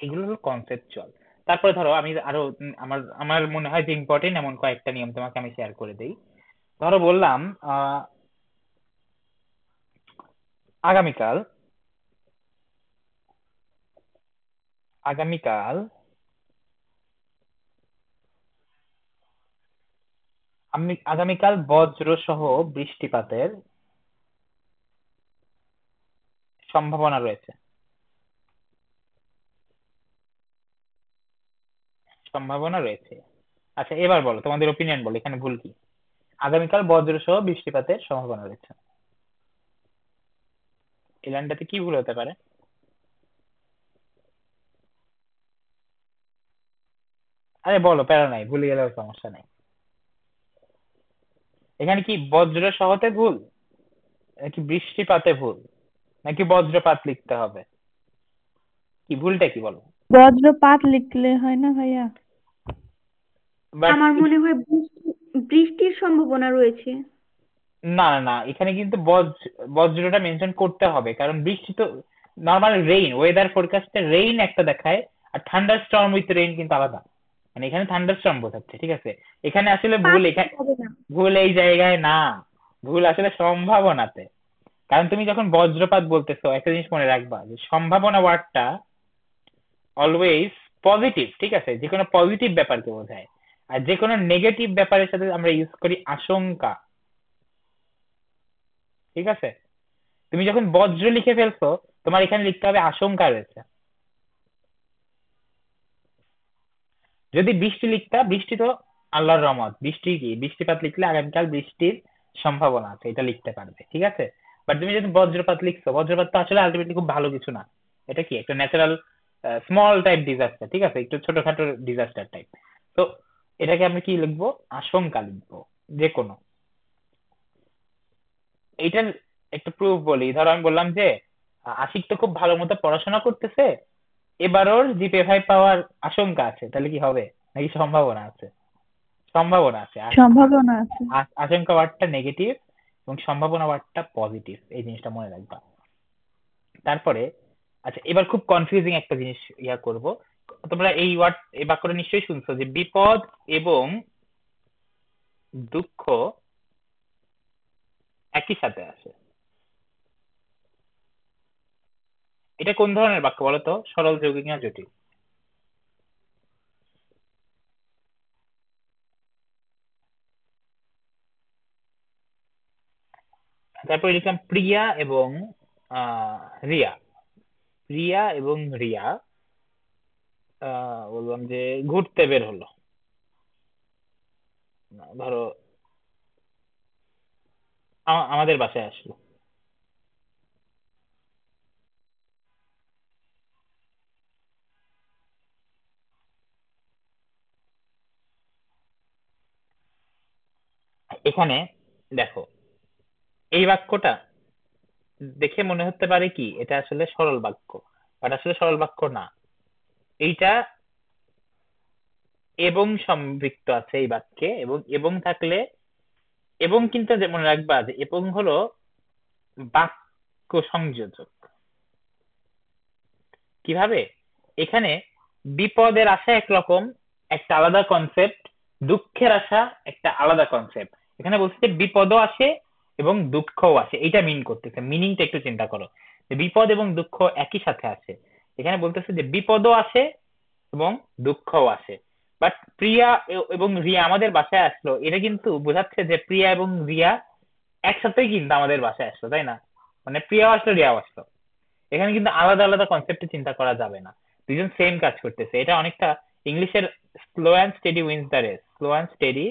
এগুলো হলো কনসেপচুয়াল। তারপরে ধরো আমি আরো আমার আমার মনে হয় যে ইম্পর্টেন্ট এমন কয়েকটা নিয়ম তোমাকে আমি শেয়ার করে দেই। ধরো বললাম আহ আগামীকাল, আগামীকাল আমি আগামীকাল বজ্র সহ বৃষ্টিপাতের সম্ভাবনা রয়েছে। সম্ভাবনা রয়েছে। আচ্ছা এবার বলো, তোমাদের ওপিনিয়ন বলো, এখানে ভুল কি? আগামীকাল বজ্র সহ বৃষ্টিপাতের সম্ভাবনা রয়েছে, এই লাইনটাতে কি ভুল হতে পারে? আরে বলো, প্যারা নাই, ভুলে গেলেও সমস্যা নেই। এখানে কি বজ্র সহতে ভুল, নাকি বৃষ্টিপাতে ভুল, নাকি বজ্রপাত লিখতে হবে? কি ভুলটা কি বলো? বজ্রপাত লিখলে হয় না ভাইয়া? বাট আমার মনে হয় বৃষ্টির সম্ভাবনা রয়েছে। না না না, এখানে কিন্তু বজ্রটা মেনশন করতে হবে, কারণ বৃষ্টি তো নর্মাল রেইন, ওয়েদার ফোরকাস্টে রেইন একটা দেখায়, আর থান্ডার স্টর্ম উইথ রেইন কিন্তু আলাদা। মানে এখানে থান্ডার স্টর্ম বোঝাচ্ছে, ঠিক আছে? এখানে আসলে ভুল, পাত এখানে হবে না। ভুল এই জায়গায় না, ভুল আসলে সম্ভাবনাতে। কারণ তুমি যখন বজ্রপাত বলতেছো একটা জিনিস মনে রাখবা, যে সম্ভাবনা ওয়ার্ডটা অলওয়েজ পজিটিভ, ঠিক আছে? যে কোনো পজিটিভ ব্যাপারকে বোঝায়। আর যে কোনো নেগেটিভ ব্যাপারের সাথে আমরা ইউজ করি আশঙ্কা, ঠিক আছে? তুমি যখন বজ্র লিখে ফেলছো, তোমার এখানে লিখতে হবে আশঙ্কা রয়েছে। যদি বৃষ্টি লিখতা, বৃষ্টি তো আল্লাহর রহমত, বৃষ্টি কি, বৃষ্টিপাত লিখলে আগামীকাল বৃষ্টির সম্ভাবনা আছে, এটা লিখতে পারবে, ঠিক আছে? বাট তুমি যদি বজ্রপাত লিখছো, বজ্রপাত তো আসলে আলটিমেটলি খুব ভালো কিছু না। এটা কি একটা ন্যাচারাল স্মল টাইপ ডিজাস্টার, ঠিক আছে? একটু ছোটখাটো ডিজাস্টার টাইপ। তো এটাকে আমরা কি লিখবো? আশঙ্কা লিখবো, যে কোনো। এইটার একটা প্রুফ বলি। ধরো আমি বললাম যে আশিক তো খুব ভালো মতো পড়াশোনা করতেছে, এবার ওর জিপিএ 5 পাওয়ার আশঙ্কা আছে, তাহলে কি হবে? নাকি সম্ভাবনা আছে? সম্ভাবনা আছে। সম্ভাবনা আছে। আশঙ্কা ওয়ার্ডটা নেগেটিভ এবং সম্ভাবনা ওয়ার্ডটা পজিটিভ, এই জিনিসটা মনে রাখবা। তারপরে আচ্ছা এবার খুব কনফিউজিং একটা জিনিস করব। তোমরা এই বাক্যটা নিশ্চয়ই শুনছো যে বিপদ এবং দুঃখ একই সাথে আসে। এটা কোন ধরনের বাক্য বলো তো? সরল, যৌগিক না জটিল? তারপরে লিখলাম প্রিয়া এবং আহ রিয়া। প্রিয়া এবং রিয়া বললাম যে ঘুরতে বের হলো। ধরো আমাদের বাসায় আসলো। এখানে দেখো, এই বাক্যটা দেখে মনে হতে পারে কি এটা আসলে সরল বাক্য, বাট আসলে সরল বাক্য না। এইটা এবং সম্পৃক্ত আছে এই বাক্যে, এবং এবং থাকলে, এবং কিন্তু যে মনে রাখবা যে এবং হলো বাক্য সংযোজক। কিভাবে? এখানে বিপদের আশা একরকম, একটা আলাদা কনসেপ্ট, দুঃখের আশা একটা আলাদা কনসেপ্ট। এখানে বলছে যে বিপদও আসে এবং দুঃখও আসে, এইটা মিন করতেছে। মিনিংটা একটু চিন্তা করো, যে বিপদ এবং দুঃখ একই সাথে আসে। এখানে বলতেছে যে বিপদও আসে এবং দুঃখও আসে। বাট প্রিয়া এবং রিয়া আমাদের বাসায় আসলো, এটা কিন্তু বোঝাচ্ছে যে প্রিয়া এবং রিয়া একসাথেই কিন্তু আমাদের বাসায় আসলো, তাই না? মানে প্রিয়াও আসলো, রিয়াও আসলো। এখানে কিন্তু আলাদা আলাদা কনসেপ্টে চিন্তা করা যাবে না, দুজন সেম কাজ করতেছে। এটা অনেকটা ইংলিশের slow and steady wins the race, slow and steady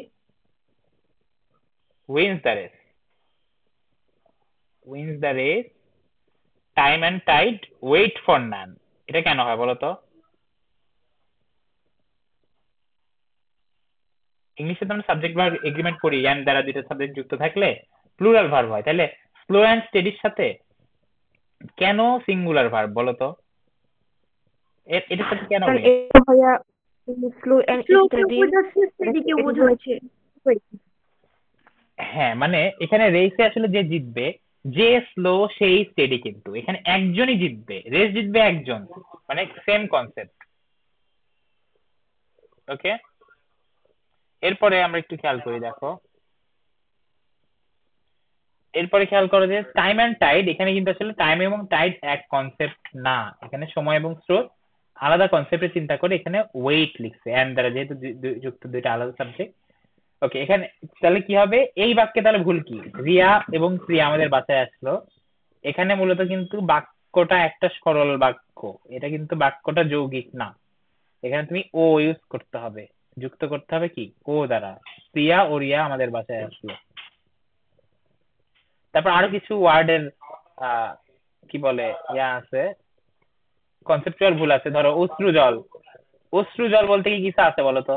wins the race, wins the race time and tide wait for none. এটা কেন হয় বলো তো? ইংলিশে তো আমরা সাবজেক্ট ভার্ব এগ্রিমেন্ট করি, অ্যান্ড দ্বারা দুটো সাবজেক্ট যুক্ত থাকলে প্লুরাল ভার্ব হয়, তাহলে স্লো অ্যান্ড স্টেডির সাথে কেন সিঙ্গুলার ভার্ব বলো তো? এটার সাথে কেন কারণ লিঙ্ক? এটা ভাইয়া স্লো এন্ড স্লো কে স্টাডি বোঝাচ্ছে, স্টেডিকে বোঝাচ্ছে। হ্যাঁ, মানে এখানে রেসে আসলে যে জিতবে, যে স্লো সেই স্টেডি, কিন্তু এখানে একজনই জিতবে, রেস জিতবে একজন, মানে সেম কনসেপ্ট। ওকে, এরপরে আমরা একটু খেয়াল করি, দেখো এরপরে খেয়াল করো যে টাইম অ্যান্ড টাইড, এখানে কিন্তু আসলে টাইম এবং টাইড এক কনসেপ্ট না, এখানে সময় এবং স্রোত আলাদা কনসেপ্টে চিন্তা করে এখানে ওয়েট লিখছে অ্যান্ড দ্বারা, যেহেতু যুক্ত দুইটা আলাদা সাবজেক্ট। ওকে, এখানে তাহলে কি হবে এই বাক্যে, তাহলে ভুল কি? রিয়া এবং প্রিয়া আমাদের বাসায় আসলো, এখানে মূলত কিন্তু বাক্যটা একটা সরল বাক্য, এটা কিন্তু বাক্যটা যৌগিক না, এখানে তুমি ও ইউজ করতে হবে, যুক্ত করতে হবে কি ও দ্বারা, প্রিয়া ও রিয়া আমাদের বাসায় আসলো। তারপর আরো কিছু ওয়ার্ডের কি বলে ইয়া আছে, কনসেপচুয়াল ভুল আছে। ধরো অশ্রু জল, অশ্রু জল বলতে কি কিছু আছে বলো তো?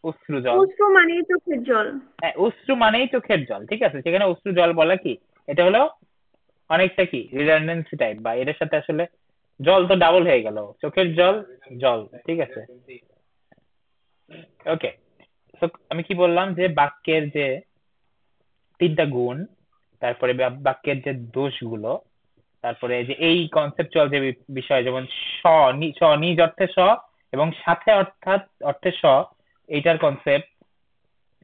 অশ্রু জল, অশ্রু মানেই চোখের জল। হ্যাঁ অশ্রু মানেই চোখের জল, ঠিক আছে, সেখানে অশ্রু জল বলা কি, এটা হলো অনেকটা কি রিডান্ডেন্সি টাইপ, বা এর সাথে আসলে জল তো ডাবল হয়ে গেল, চোখের জল জল, ঠিক আছে। ওকে, তো আমি কি বললাম যে বাক্যের যে তিনটা গুণ, তারপরে বাক্যের যে দোষগুলো, তারপরে যে এই কনসেপচুয়াল যে বিষয়, যেমন নিজ অর্থে এবং সাথে অর্থাৎ অর্থে এইটার কনসেপ্ট,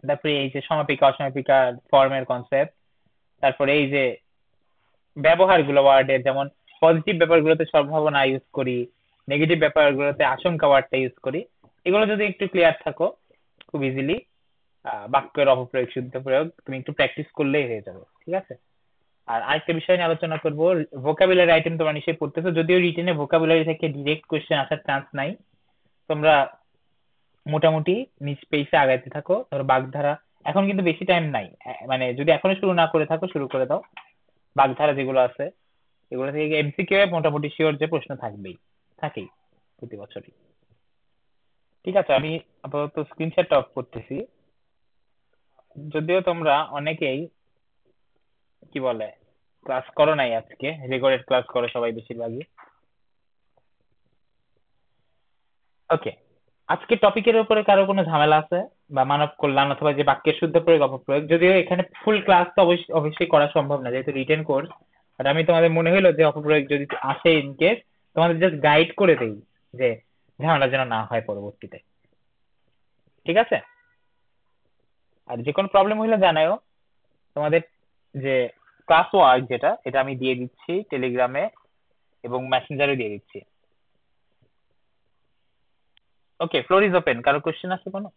তারপরে এই যে সমাপিকা অসমাপিকা ফর্মের কনসেপ্ট, তারপরে এই যে ব্যবহারগুলো ওয়ার্ডের, যেমন পজিটিভ ব্যাপারগুলোতে সম্ভাবনা ইউজ করি, নেগেটিভ ব্যাপারগুলোতে আশঙ্কা ওয়ার্ডটা ইউজ করি, এগুলো যদি একটু ক্লিয়ার থাকো, খুব ইজিলি বাক্যের অপপ্রয়োগ শুদ্ধ প্রয়োগ তুমি একটু প্র্যাকটিস করলেই হয়ে যাবে, ঠিক আছে। আর আরেকটা বিষয় নিয়ে আলোচনা করবো, ভোকাবুলারি আইটেম তোমরা নিশ্চয়ই পড়তেছো, যদিও রিটেনে ভোকাবুলারি থেকে ডিরেক্ট কোশ্চেন আসার চান্স নাই, তোমরা মোটামুটি নিজ পেসে আগাইতে থাকো। ধরো বাগধারা, এখন কিন্তু বেশি টাইম নাই, মানে যদি এখনো শুরু না করে থাকো শুরু করে দাও। বাগধারা যেগুলো আছে এগুলো থেকে এমসিকিউ মোটামুটি শিওর যে প্রশ্ন থাকেই প্রতি বছরই। ঠিক আছে, আমি আপাতত স্ক্রিনশটটা অফ করতেছি। যদিও তোমরা অনেকেই কি বলে ক্লাস করো নাই, আজকে রেকর্ডেড ক্লাস করো সবাই বেশিরভাগই। ওকে, আজকে টপিকের উপরে কারো কোনো ঝামেলা আছে? বা মানব কল্যাণ অথবা যে বাক্যের শুদ্ধ প্রয়োগ অপপ্রয়োগ, যদিও এখানে ফুল ক্লাস তো অবশ্যই করা সম্ভব না যেহেতু রিটেন কোর্স, বাট আমি তোমাদের মনে হইলো যে অপপ্রয়োগ যদি আসে ইন কেস, তোমাদের জাস্ট গাইড করে দেই যে ঝামেলা যেন না হয় পরবর্তীতে, ঠিক আছে। আর যে কোনো প্রবলেম হইলে জানাও। তোমাদের যে ক্লাস ওয়ার্ক যেটা, এটা আমি দিয়ে দিচ্ছি টেলিগ্রামে এবং মেসেঞ্জারে দিয়ে দিচ্ছি। ওকে, ফ্লোর ইজ ওপেন, কারো কোশ্চেন আছে কোনো?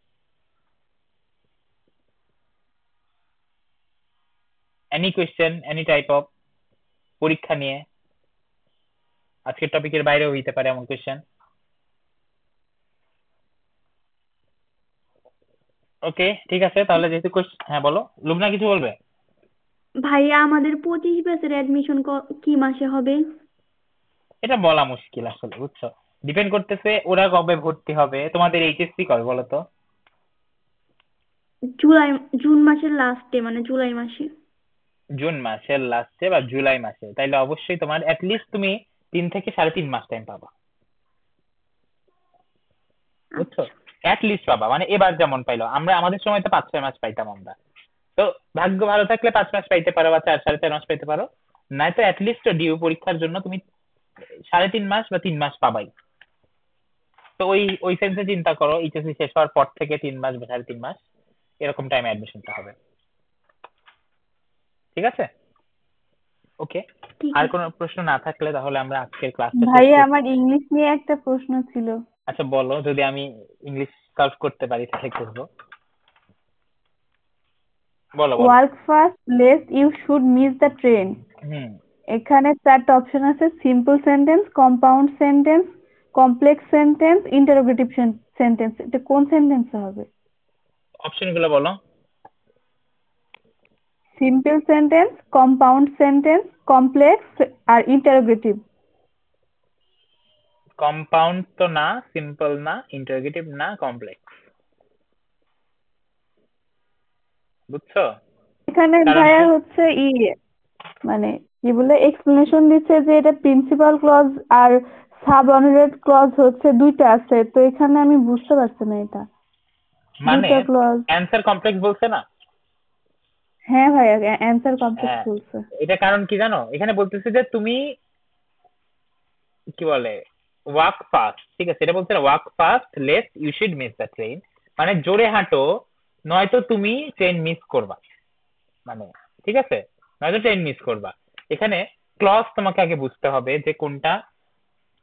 Any question, any type of, পরীক্ষা নিয়ে, আজকের টপিকের বাইরেও হইতে পারে এমন কোয়েশ্চেন। ওকে, ঠিক আছে, তাহলে যেহেতু হ্যাঁ বলো, লুবনা কিছু বলবে? ভাইয়া আমাদের 25 ব্যাচের অ্যাডমিশন কি মাসে হবে? এটা বলা মুশকিল আসলে, বুঝছো, ডিপেন্ড করতেছে ওরা কবে ভর্তি হবে। তোমাদের এইচএসসি কবে বলো তো? জুন মাসের লাস্টে, মানে জুলাই মাসে। জুন মাসের লাস্টে বা জুলাই মাসে, তাইলে অবশ্যই তোমার লিস্ট তুমি 3 থেকে 3.5 মাস টাইম পাবা, বুঝছো, আচ্ছা। লিস্ট পাবা, মানে এবার যেমন পাইলো, আমরা আমাদের সময় তো 5-6 মাস পাইতাম আমরা, তো ভাগ্য ভালো থাকলে 5 মাস পাইতে পারো বা 4-4.5 মাস পাইতে পারো, নয়তো লিস্ট ডিউ পরীক্ষার জন্য তুমি 3.5 মাস বা 3 মাস পাবাই। তো ওই ওই সেন্সে চিন্তা করো, এইচএসসি শেষ হওয়ার পর থেকে 3 মাস বা 3.5 মাস এরকম টাইমে অ্যাডমিশনটা হবে, ঠিক আছে। ওকে, ঠিক আর আছে। কোনো প্রশ্ন না থাকলে তাহলে আমরা আজকের ক্লাসটা শেষ ভাইয়া করছি। আমার ইংলিশ নিয়ে একটা প্রশ্ন ছিল। আচ্ছা বলো, যদি আমি ইংলিশ সলভ করতে পারি তাহলে করবো, বলো বলো। Work fast lest you should miss the train. হুম, এখানে 4টা অপশন আছে: simple sentence, compound sentence, complex sentence, interrogative sentence. এটা কোন সেন্টেন্স হবে? অপশন গুলো বলো। Simple sentence, compound sentence, complex আর ইন্টারোগেটিভ। কম্পাউন্ড তো না, সিম্পল না, ইন্টারোগেটিভ না, কমপ্লেক্স। বুঝছো? এখানে কারণ ভাইয়া হচ্ছে মানে কি বলে এক্সপ্লেনেশন দিচ্ছে যে এটা প্রিন্সিপাল ক্লজ আর সাবঅর্ডিনেট ক্লজ হচ্ছে দুইটা আছে, তো এখানে আমি বুঝতে পারছি না এটা মানে দুইটা ক্লজ। অ্যান্সার কমপ্লেক্স বলছে না? হ্যাঁ ভাইয়া, অ্যান্সার কমপ্লেক্স হ্যাঁ, বলছে। এটা কারণ কি জানো, এখানে বলতেছে যে তুমি কি বলে ওয়াক ফাস্ট, ঠিক আছে, এটা বলছে walk fast lest you should miss the train, মানে জোরে হাঁটো নয়তো তুমি ট্রেন মিস করবা, মানে ঠিক আছে, নয়তো ট্রেন মিস করবা। এখানে ক্লজ তোমাকে আগে বুঝতে হবে যে কোনটা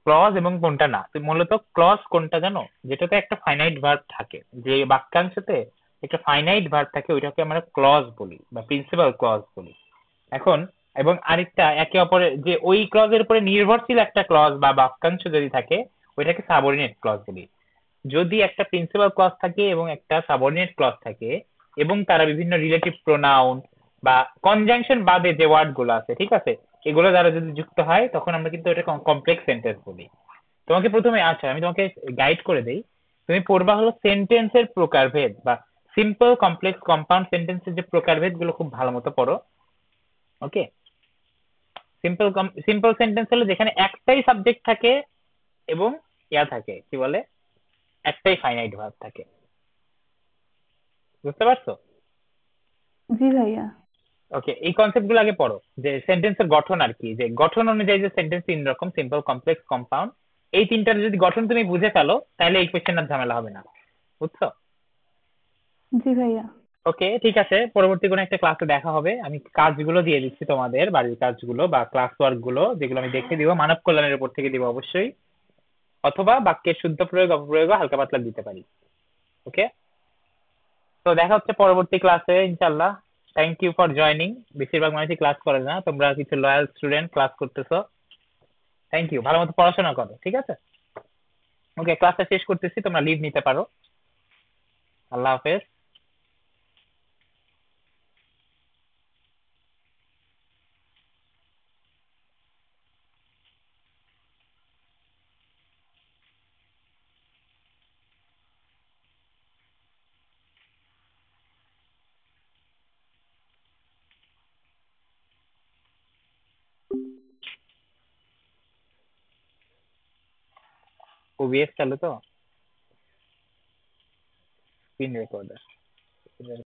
ক্লজ এবং কোনটা না। তো মূলত ক্লজ কোনটা জানো, যেটাতে একটা ফাইনাইট ভার্ব থাকে, যে বাক্যাংশতে একটা ফাইনাইট ভার্ব থাকে ওইটাকে আমরা ক্লজ বলি বা প্রিন্সিপাল ক্লজ বলি। এখন এবং আরেকটা একে অপরের যে ওই ক্লজের উপরে নির্ভরশীল একটা ক্লজ বা বাক্যাংশ যদি থাকে ওইটাকে সাবঅর্ডিনেট ক্লজ বলি। যদি একটা প্রিন্সিপাল ক্লজ থাকে এবং একটা সাবঅর্ডিনেট ক্লজ থাকে এবং তারা বিভিন্ন রিলেটিভ প্রোনাউন বা কনজাংশন বাদে যে ওয়ার্ড গুলো আছে, ঠিক আছে, এগুলো দ্বারা যদি যুক্ত হয় তখন আমরা কিন্তু এটা কমপ্লেক্স সেন্টেন্স বলি। তোমাকে প্রথমে, আচ্ছা আমি তোমাকে গাইড করে দেই, তুমি পড়বা হলো সেন্টেন্সের প্রকারভেদ বা সিম্পল, কমপ্লেক্স, কম্পাউন্ড সেন্টেন্সের যে প্রকারভেদ গুলো খুব ভালো মতো পড়ো। ওকে? সিম্পল সিম্পল সেন্টেন্স হলো যেখানে একটাই সাবজেক্ট থাকে এবং ইয়া থাকে, কি বলে, একটাই ফাইনাইট ভার্ব থাকে। বুঝতে পারছো? জি ভাইয়া। ওকে, এই কনসেপ্ট গুলো আগে পড়ো, যে সেন্টেন্সের গঠন আর কি, যে গঠন অনুযায়ী যে সেন্টেন্স তিন রকম, সিম্পল, কমপ্লেক্স, কম্পাউন্ড, এই তিনটার যদি গঠন তুমি বুঝে ফেলো তাহলে এই কোয়েশ্চেন আর ঝামেলা হবে না। বুঝছো? জি ভাইয়া। ওকে, ঠিক আছে, পরবর্তী কোনো একটা ক্লাসে দেখা হবে। আমি কাজগুলো দিয়ে দিচ্ছি তোমাদের, বাড়ির কাজগুলো বা ক্লাস ওয়ার্ক গুলো, যেগুলো আমি দেখে দিব, মানব কল্যাণের উপর থেকে দিব অবশ্যই, অথবা বাক্যের শুদ্ধ প্রয়োগ অপপ্রয়োগ হালকা পাতলা দিতে পারি। ওকে, তো দেখা হচ্ছে পরবর্তী ক্লাসে ইনশাল্লাহ। Thank you for joining. বেশিরভাগ মানুষই ক্লাস করে না, তোমরা কিছু লয়াল স্টুডেন্ট ক্লাস করতেছো। থ্যাংক ইউ, ভালো মতো পড়াশোনা করো, ঠিক আছে? ওকে, ক্লাসটা শেষ করতেছি, তোমরা লিভ নিতে পারো। আল্লাহ হাফেজ। ওবিএস চালু তো, স্ক্রিন রেকর্ডার।